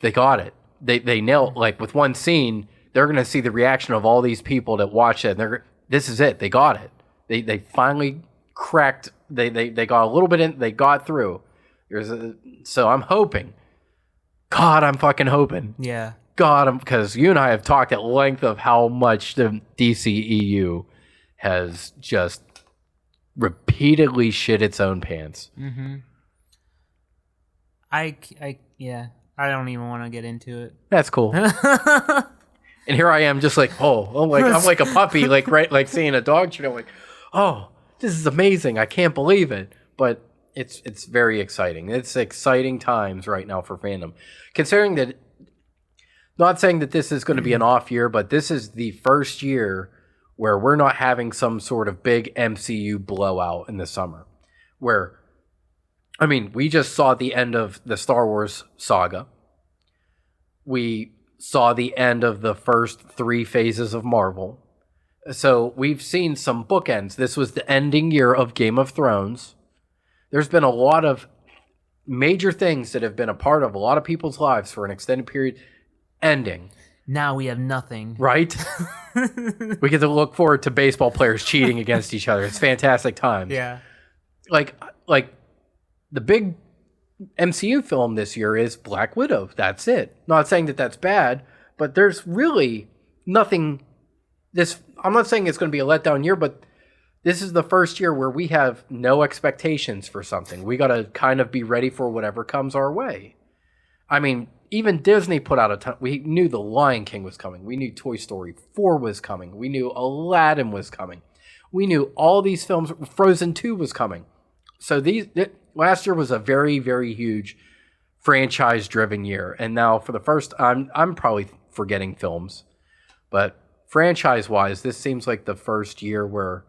they got it. They nailed, like, with one scene, they're going to see the reaction of all these people that watch it. And this is it. They got it. They finally cracked. They got a little bit in. They got through. So I'm hoping. God, I'm fucking hoping. Yeah. God, because you and I have talked at length of how much the DCEU has just repeatedly shit its own pants. Mm-hmm. I don't even want to get into it. That's cool. And here I am, just like, I'm like a puppy, like right, like seeing a dog treat. I'm like, oh, this is amazing. I can't believe it. But it's very exciting. It's exciting times right now for fandom, considering that. Not saying that this is going to be an off year, but this is the first year where we're not having some sort of big MCU blowout in the summer. We just saw the end of the Star Wars saga. We saw the end of the first 3 phases of Marvel. So we've seen some bookends. This was the ending year of Game of Thrones. There's been a lot of major things that have been a part of a lot of people's lives for an extended period ending. Now we have nothing. Right? We get to look forward to baseball players cheating against each other. It's fantastic times. Yeah. Like the big MCU film this year is Black Widow. That's it. Not saying that that's bad, but there's really nothing. I'm not saying it's going to be a letdown year, but this is the first year where we have no expectations for something. We got to kind of be ready for whatever comes our way. I mean, even Disney put out a ton. We knew The Lion King was coming. We knew Toy Story 4 was coming. We knew Aladdin was coming. We knew all these films. Frozen 2 was coming. So last year was a very, very huge franchise-driven year. And now for the first, I'm probably forgetting films, but franchise-wise, this seems like the first year where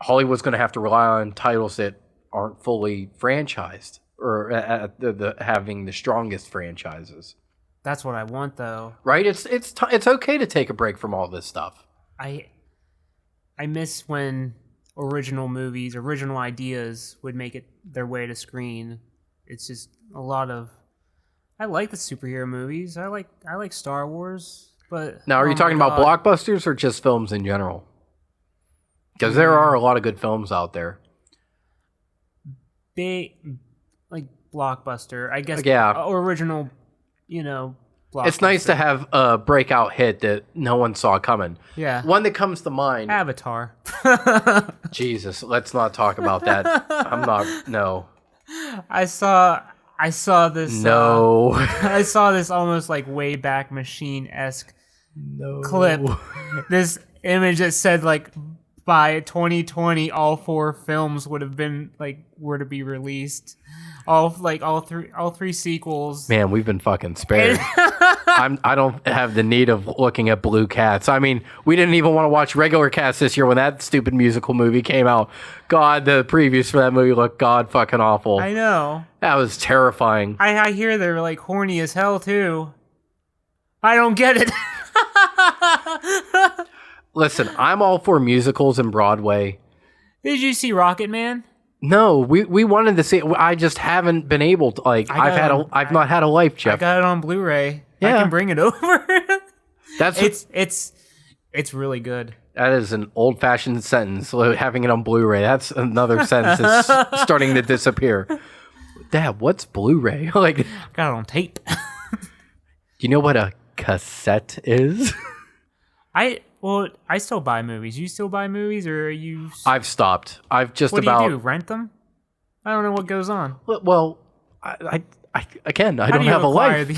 Hollywood's going to have to rely on titles that aren't fully franchised or having the strongest franchises. That's what I want, though. Right? It's okay to take a break from all this stuff. I miss when original movies, original ideas would make it their way to screen. It's just a lot of. I like the superhero movies. I like Star Wars, but now, are you talking about blockbusters or just films in general? Because there are a lot of good films out there. Big, like blockbuster, I guess. Yeah. Original, blockbuster. It's nice to have a breakout hit that no one saw coming. Yeah. One that comes to mind. Avatar. Jesus, let's not talk about that. No. I saw this. No. I saw this almost like Wayback Machine-esque clip. This image that said like by 2020 all 4 films would have been were to be released. All three sequels. Man, we've been fucking spared. I don't have the need of looking at Blue Cats. I mean, we didn't even want to watch regular Cats this year when that stupid musical movie came out. God, the previews for that movie looked god fucking awful. I know. That was terrifying. I hear they're like horny as hell too. I don't get it. Listen, I'm all for musicals and Broadway. Did you see Rocket Man? No, we wanted to see it. I just haven't been able to. I've not had a life, Jeff. I got it on Blu-ray. Yeah. I can bring it over. It's really good. That is an old-fashioned sentence. Having it on Blu-ray. That's another sentence that's starting to disappear. Dad, what's Blu-ray? I got it on tape. Do you know what a cassette is? I still buy movies. You still buy movies, or are you? I've stopped. I've just what about. What do you do? Rent them? I don't know what goes on. Well, I don't have a life.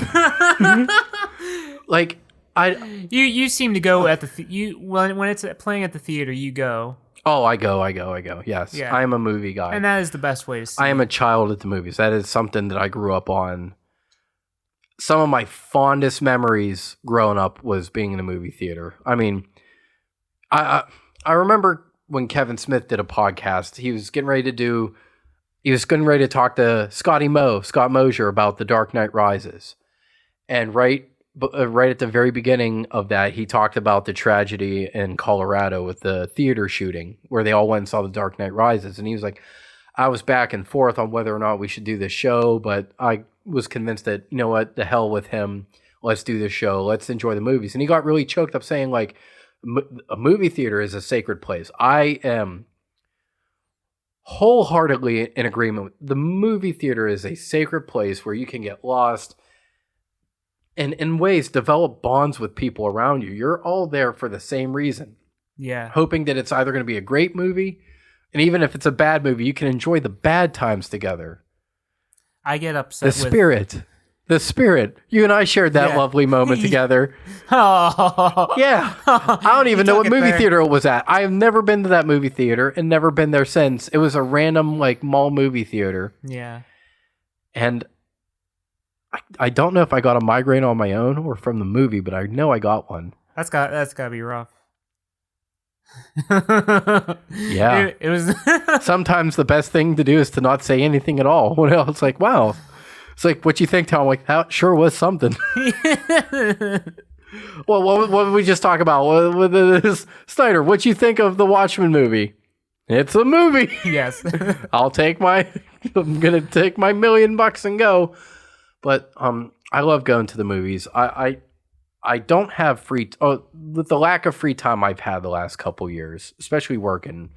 You seem to go at the when it's playing at the theater. You go. Oh, I go. Yes, yeah. I am a movie guy, and that is the best way to see. I am a child at the movies. That is something that I grew up on. Some of my fondest memories growing up was being in a movie theater. I mean, I remember when Kevin Smith did a podcast. He was getting ready to talk to Scott Mosier about The Dark Knight Rises, and right at the very beginning of that, he talked about the tragedy in Colorado with the theater shooting where they all went and saw The Dark Knight Rises, and he was like, I was back and forth on whether or not we should do this show, but I was convinced that, you know what, the hell with him. Let's do this show. Let's enjoy the movies. And he got really choked up saying, like, a movie theater is a sacred place. I am wholeheartedly in agreement with the movie theater is a sacred place where you can get lost and in ways develop bonds with people around you. You're all there for the same reason. Yeah. Hoping that it's either going to be a great movie, and even if it's a bad movie, you can enjoy the bad times together. I get upset The spirit. You and I shared that lovely moment together. Oh. Yeah. I don't even know what movie theater it was at. I have never been to that movie theater and never been there since. It was a random mall movie theater. Yeah. And I don't know if I got a migraine on my own or from the movie, but I know I got one. That's got to be rough. Yeah. It was Sometimes the best thing to do is to not say anything at all. When it's like, wow. It's like, what you think, Tom? I'm like, that sure was something. Well, what did we just talk about? With this Snyder, what you think of the Watchmen movie? It's a movie. Yes. I'm gonna take my $1 million and go. But I love going to the movies. I don't have with the lack of free time I've had the last couple years, especially working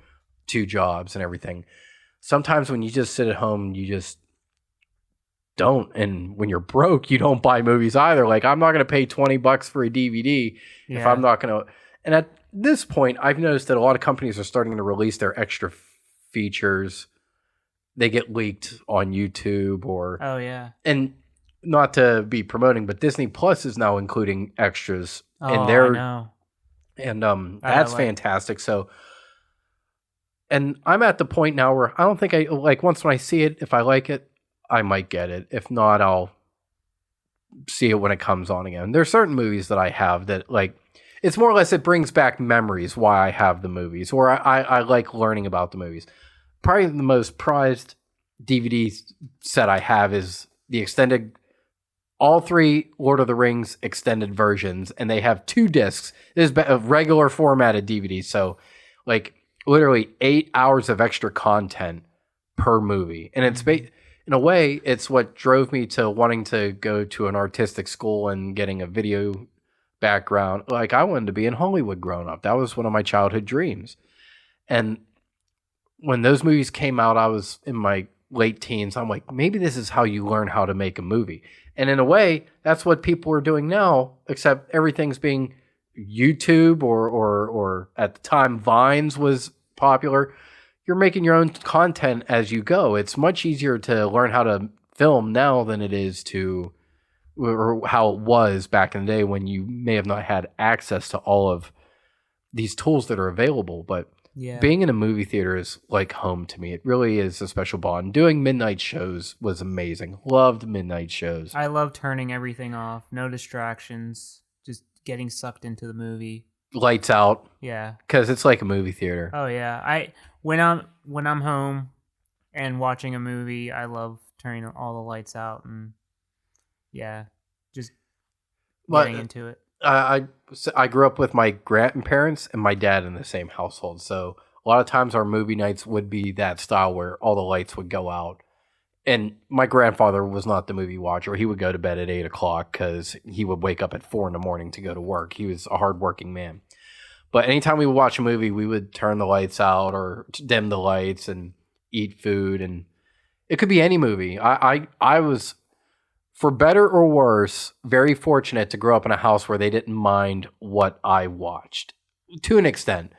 2 jobs and everything. Sometimes when you just sit at home, you just don't. And when you're broke, you don't buy movies either. Like, I'm not going to pay $20 for a DVD if I'm not going to. And at this point, I've noticed that a lot of companies are starting to release their extra features. They get leaked on YouTube Oh, yeah. And not to be promoting, but Disney Plus is now including extras in I their know. and that's fantastic. So, and I'm at the point now where I don't think I like once when I see it, if I like it, I might get it. If not, I'll see it when it comes on again. There's certain movies that I have that like it's more or less it brings back memories why I have the movies or I like learning about the movies. Probably the most prized DVD set I have is the extended all 3 Lord of the Rings extended versions, and they have 2 discs. This is a regular formatted DVD, so like literally 8 hours of extra content per movie. And it's in a way, it's what drove me to wanting to go to an artistic school and getting a video background. Like I wanted to be in Hollywood growing up. That was one of my childhood dreams. And when those movies came out, I was in my late teens. I'm like, maybe this is how you learn how to make a movie. And in a way, that's what people are doing now, except everything's being YouTube or at the time Vines was popular. You're making your own content as you go. It's much easier to learn how to film now than it is to, or how it was back in the day when you may have not had access to all of these tools that are available. But being in a movie theater is like home to me. It really is a special bond. Doing midnight shows was amazing. Loved midnight shows. I love turning everything off. No distractions. Just getting sucked into the movie. Lights out. Yeah. Because it's like a movie theater. Oh yeah. When I'm home and watching a movie, I love turning all the lights out and just getting into it. I grew up with my grandparents and my dad in the same household, so a lot of times our movie nights would be that style where all the lights would go out. And my grandfather was not the movie watcher. He would go to bed at 8 o'clock because he would wake up at 4 in the morning to go to work. He was a hardworking man. But anytime we would watch a movie, we would turn the lights out or dim the lights and eat food. And it could be any movie. I was, for better or worse, very fortunate to grow up in a house where they didn't mind what I watched to an extent.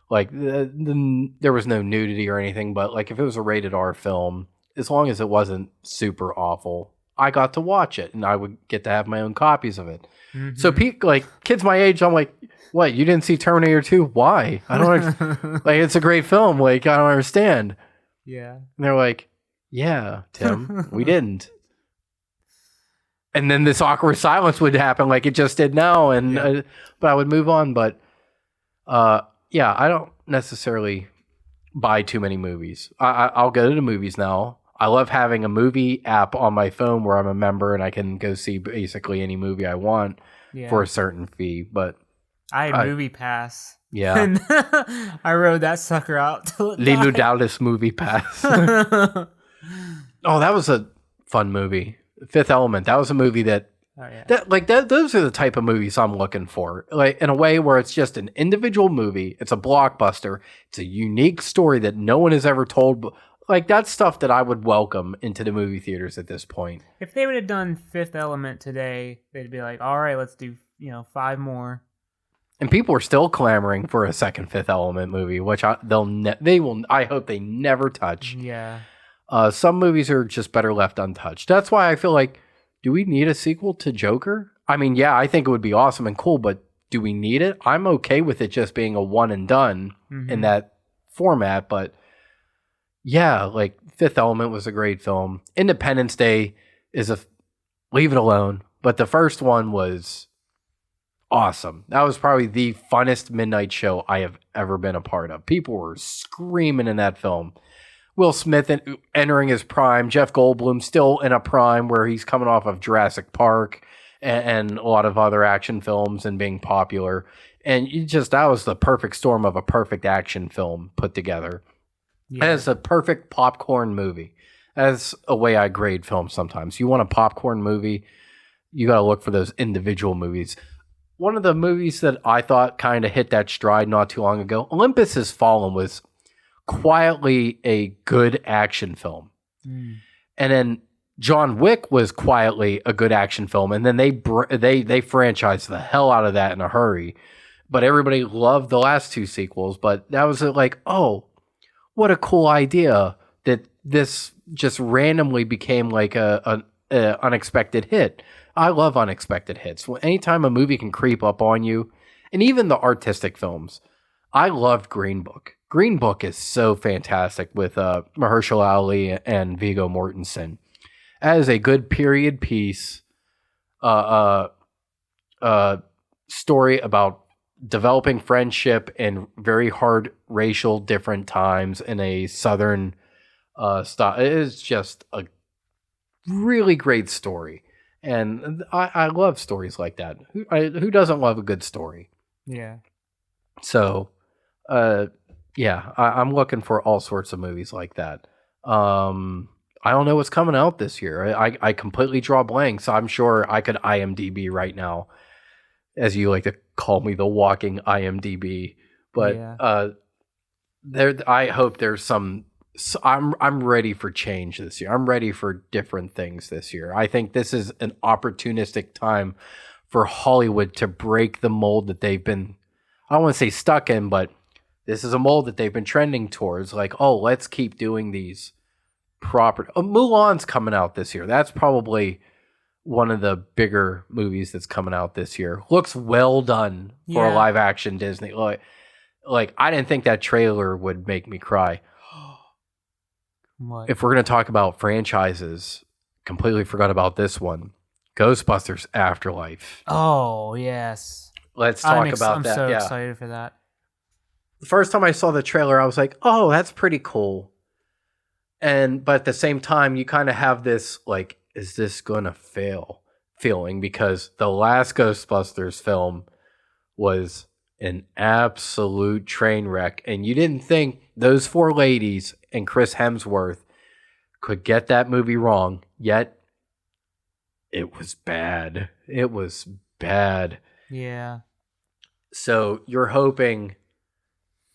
Like there was no nudity or anything, but like if it was a rated R film, as long as it wasn't super awful, I got to watch it and I would get to have my own copies of it. Mm-hmm. So like kids my age, I'm like, what? You didn't see Terminator 2? Why? I don't like. It's a great film. Like I don't understand. Yeah. And they're like, yeah, Tim, we didn't. And then this awkward silence would happen, like it just did now. And but I would move on. But I don't necessarily buy too many movies. I'll go to the movies now. I love having a movie app on my phone where I'm a member and I can go see basically any movie I want for a certain fee. But I had Movie Pass. Yeah. And I rode that sucker out till it Lilo died. Dallas Movie Pass. Oh, that was a fun movie. Fifth Element. That was a movie that those are the type of movies I'm looking for. Like in a way where it's just an individual movie. It's a blockbuster. It's a unique story that no one has ever told. Like that's stuff that I would welcome into the movie theaters at this point. If they would have done Fifth Element today, they'd be like, all right, let's do 5 more. And people are still clamoring for a second Fifth Element movie, which I hope they never touch. Yeah. Some movies are just better left untouched. That's why I feel like, do we need a sequel to Joker? I mean, yeah, I think it would be awesome and cool, but do we need it? I'm okay with it just being a one and done in that format, but yeah, like Fifth Element was a great film. Independence Day is leave it alone, but the first one was awesome. That was probably the funnest midnight show I have ever been a part of. People were screaming in that film. Will Smith entering his prime. Jeff Goldblum still in a prime where he's coming off of Jurassic Park and a lot of other action films and being popular. And that was the perfect storm of a perfect action film put together. Yeah. As a perfect popcorn movie. That's a way I grade films sometimes. You want a popcorn movie, you got to look for those individual movies. One of the movies that I thought kind of hit that stride not too long ago, Olympus Has Fallen, was quietly a good action film. And then John Wick was quietly a good action film. And then they franchised the hell out of that in a hurry. But everybody loved the last 2 sequels. But that was like, oh, what a cool idea that this just randomly became like an unexpected hit. I love unexpected hits. Anytime a movie can creep up on you, and even the artistic films. I loved Green Book. Green Book is so fantastic with Mahershala Ali and Viggo Mortensen. As a good period piece, story about developing friendship in very hard racial different times in a southern style. It is just a really great story. And I love stories like that. Who doesn't love a good story? Yeah. So, yeah, I'm looking for all sorts of movies like that. I don't know what's coming out this year. I completely draw blanks. I'm sure I could IMDb right now, as you like to call me, the walking IMDb. But Yeah. I hope there's some. I'm ready for change this year. I'm ready for different things this year. I think this is an opportunistic time for Hollywood to break the mold that they've been, I don't want to say stuck in, but this is a mold that they've been trending towards. Like, oh, let's keep doing these proper. Mulan's coming out this year. That's probably one of the bigger movies that's coming out this year. Looks well done for a live action Disney. Like I didn't think that trailer would make me cry. What? If we're going to talk about franchises, completely forgot about this one. Ghostbusters Afterlife. Oh, yes. Let's talk about I'm that. so Yeah. excited for that. The first time I saw the trailer, I was like, oh, that's pretty cool. But at the same time, you kind of have this, like, is this going to fail feeling? Because the last Ghostbusters film was an absolute train wreck. And you didn't think those four ladies and Chris Hemsworth could get that movie wrong. Yet, it was bad. It was bad. Yeah. So you're hoping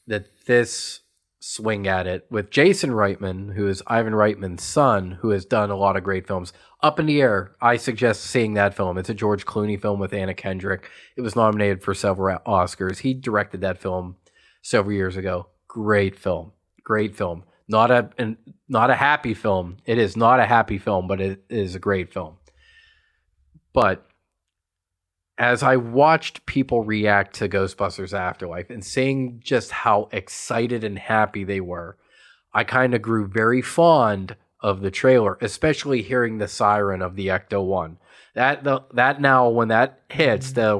that this swing at it with Jason Reitman, who is Ivan Reitman's son, who has done a lot of great films. Up in the Air, I suggest seeing that film. It's a George Clooney film with Anna Kendrick. It was nominated for several Oscars. He directed that film several years ago. Great film. Great film. Not a happy film. It is not a happy film, but it is a great film. But as I watched people react to Ghostbusters Afterlife and seeing just how excited and happy they were, I kind of grew very fond of the trailer, especially hearing the siren of the Ecto-1. That now, when that hits, that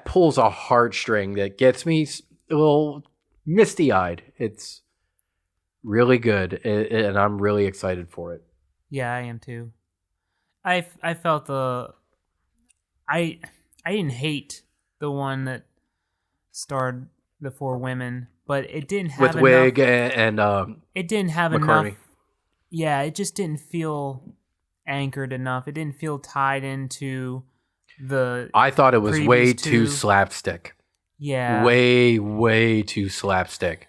pulls a heartstring that gets me a little misty-eyed. It's really good, and I'm really excited for it. Yeah, I am too. I felt I didn't hate the one that starred the four women, but it didn't have with enough, Wig and it didn't have McCartney. enough. Yeah, it just didn't feel anchored enough. It didn't feel tied into the. I thought it was way previous too two. slapstick. Yeah. Way too slapstick.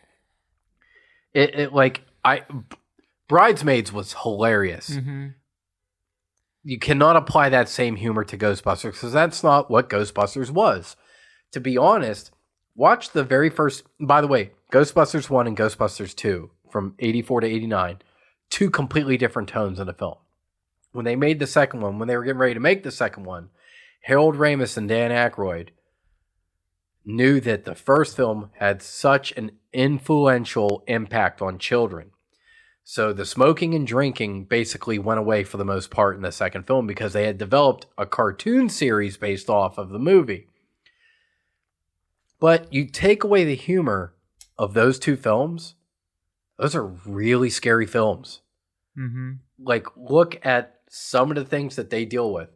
Bridesmaids was hilarious. Mm-hmm. You cannot apply that same humor to Ghostbusters because that's not what Ghostbusters was. To be honest, watch the very first. By the way, Ghostbusters 1 and Ghostbusters 2 from 84 to 89, two completely different tones in the film. When they made the second one, when they were getting ready to make the second one, Harold Ramis and Dan Aykroyd knew that the first film had such an influential impact on children. So the smoking and drinking basically went away for the most part in the second film because they had developed a cartoon series based off of the movie. But you take away the humor of those two films, those are really scary films. Mm-hmm. Like, look at some of the things that they deal with.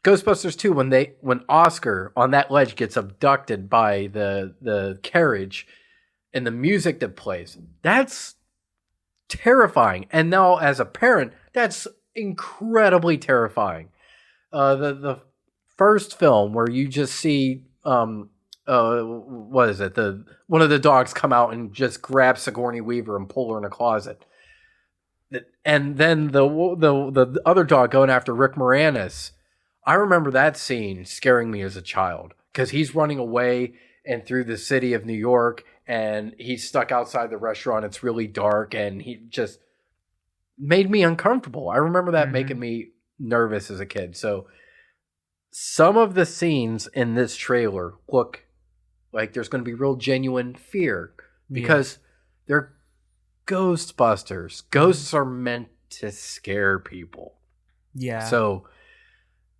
Ghostbusters 2, when Oscar on that ledge gets abducted by the carriage and the music that plays, that's terrifying. And now as a parent, that's incredibly terrifying. The first film where you just see what is it? One of the dogs come out and just grab Sigourney Weaver and pull her in a closet. And then the other dog going after Rick Moranis. I remember that scene scaring me as a child because he's running away and through the city of New York and he's stuck outside the restaurant. It's really dark and he just made me uncomfortable. I remember that making me nervous as a kid. So some of the scenes in this trailer look like there's going to be real genuine fear because they're Ghostbusters. Ghosts are meant to scare people. Yeah. So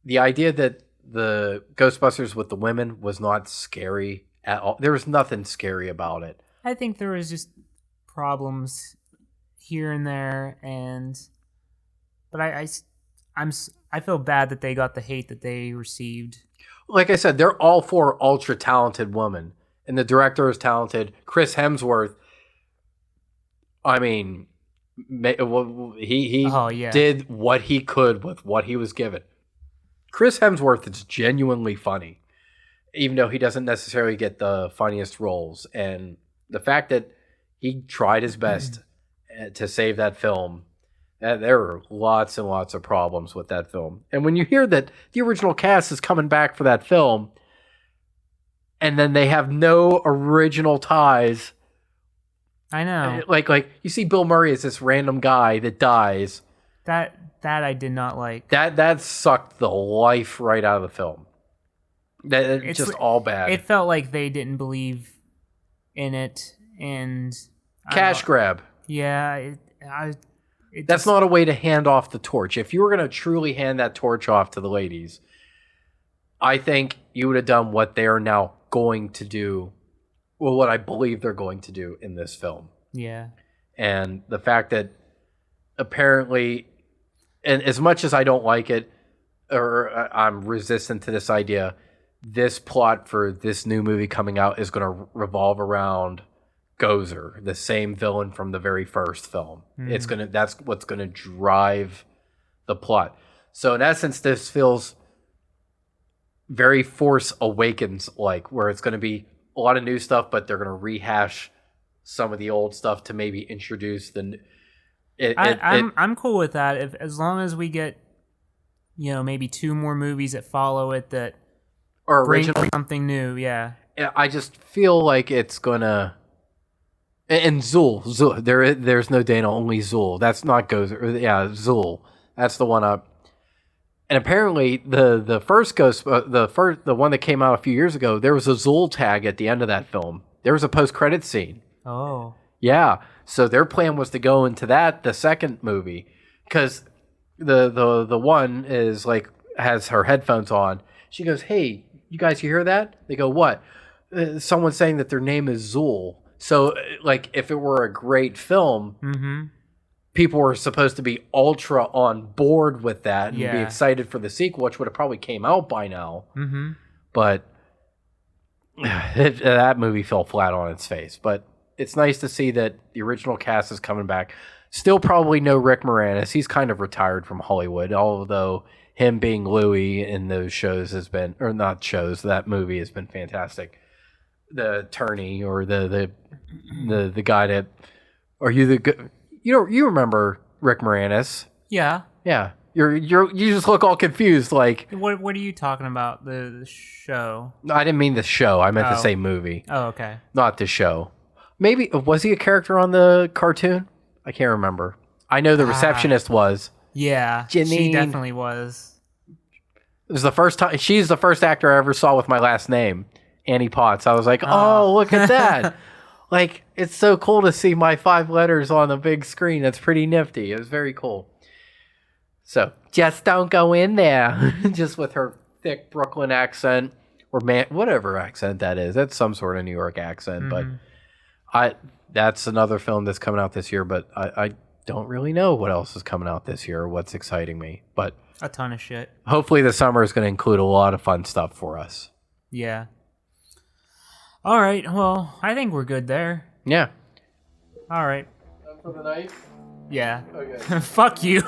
the idea that the Ghostbusters with the women was not scary at all. There was nothing scary about it. I think there was just problems here and there, but I feel bad that they got the hate that they received. Like I said, they're all four ultra talented women, and the director is talented. Chris Hemsworth, I mean, he did what he could with what he was given. Chris Hemsworth is genuinely funny, even though he doesn't necessarily get the funniest roles. And the fact that he tried his best to save that film, there were lots and lots of problems with that film. And when you hear that the original cast is coming back for that film, and then they have no original ties. I know. Like you see Bill Murray as this random guy that dies. That I did not like. That sucked the life right out of the film. It's just all bad. It felt like they didn't believe in it, and cash grab. Yeah, that's not a way to hand off the torch. If you were going to truly hand that torch off to the ladies, I think you would have done what they are now going to do, well, what I believe they're going to do in this film. Yeah. And the fact that apparently, and as much as I don't like it, or I'm resistant to this idea, this plot for this new movie coming out is going to revolve around Gozer, the same villain from the very first film. That's what's going to drive the plot. So in essence, this feels very Force Awakens like, where it's going to be a lot of new stuff, but they're going to rehash some of the old stuff to maybe introduce the. I'm cool with that as long as we get, maybe 2 more movies that follow it that or bring original something new. Yeah. I just feel like it's gonna. And Zool, there's no Dana, only Zool. That's not Gozer. Yeah, Zool. That's the one up. And apparently, the first Ghost, the one that came out a few years ago, there was a Zool tag at the end of that film. There was a post-credit scene. Oh. Yeah. So their plan was to go into the second movie, because the one is like has her headphones on. She goes, "Hey, you guys, you hear that?" They go, "What?" Someone's saying that their name is Zool. So, like, if it were a great film, people were supposed to be ultra on board with that and be excited for the sequel, which would have probably came out by now. But that movie fell flat on its face. But it's nice to see that the original cast is coming back. Still probably no Rick Moranis. He's kind of retired from Hollywood, although him being Louis in those shows has been, or not shows, that movie has been fantastic. The attorney or the guy that, are you the, you remember Rick Moranis? Yeah. You just look all confused. Like, what are you talking about? The show? No, I didn't mean the show. I meant to say movie. Oh, okay. Not the show. Maybe was he a character on the cartoon? I can't remember. I know the receptionist was. Yeah, Janine. She definitely was. It was the first time. She's the first actor I ever saw with my last name, Annie Potts. I was like, oh, look at that. Like, it's so cool to see my 5 letters on the big screen. That's pretty nifty. It was very cool. So, just don't go in there. Just with her thick Brooklyn accent, or whatever accent that is. That's some sort of New York accent. But that's another film that's coming out this year. But I don't really know what else is coming out this year or what's exciting me. But a ton of shit. Hopefully the summer is going to include a lot of fun stuff for us. Yeah. All right. Well, I think we're good there. Yeah. All right. Done for the night? Yeah. Okay. Fuck you.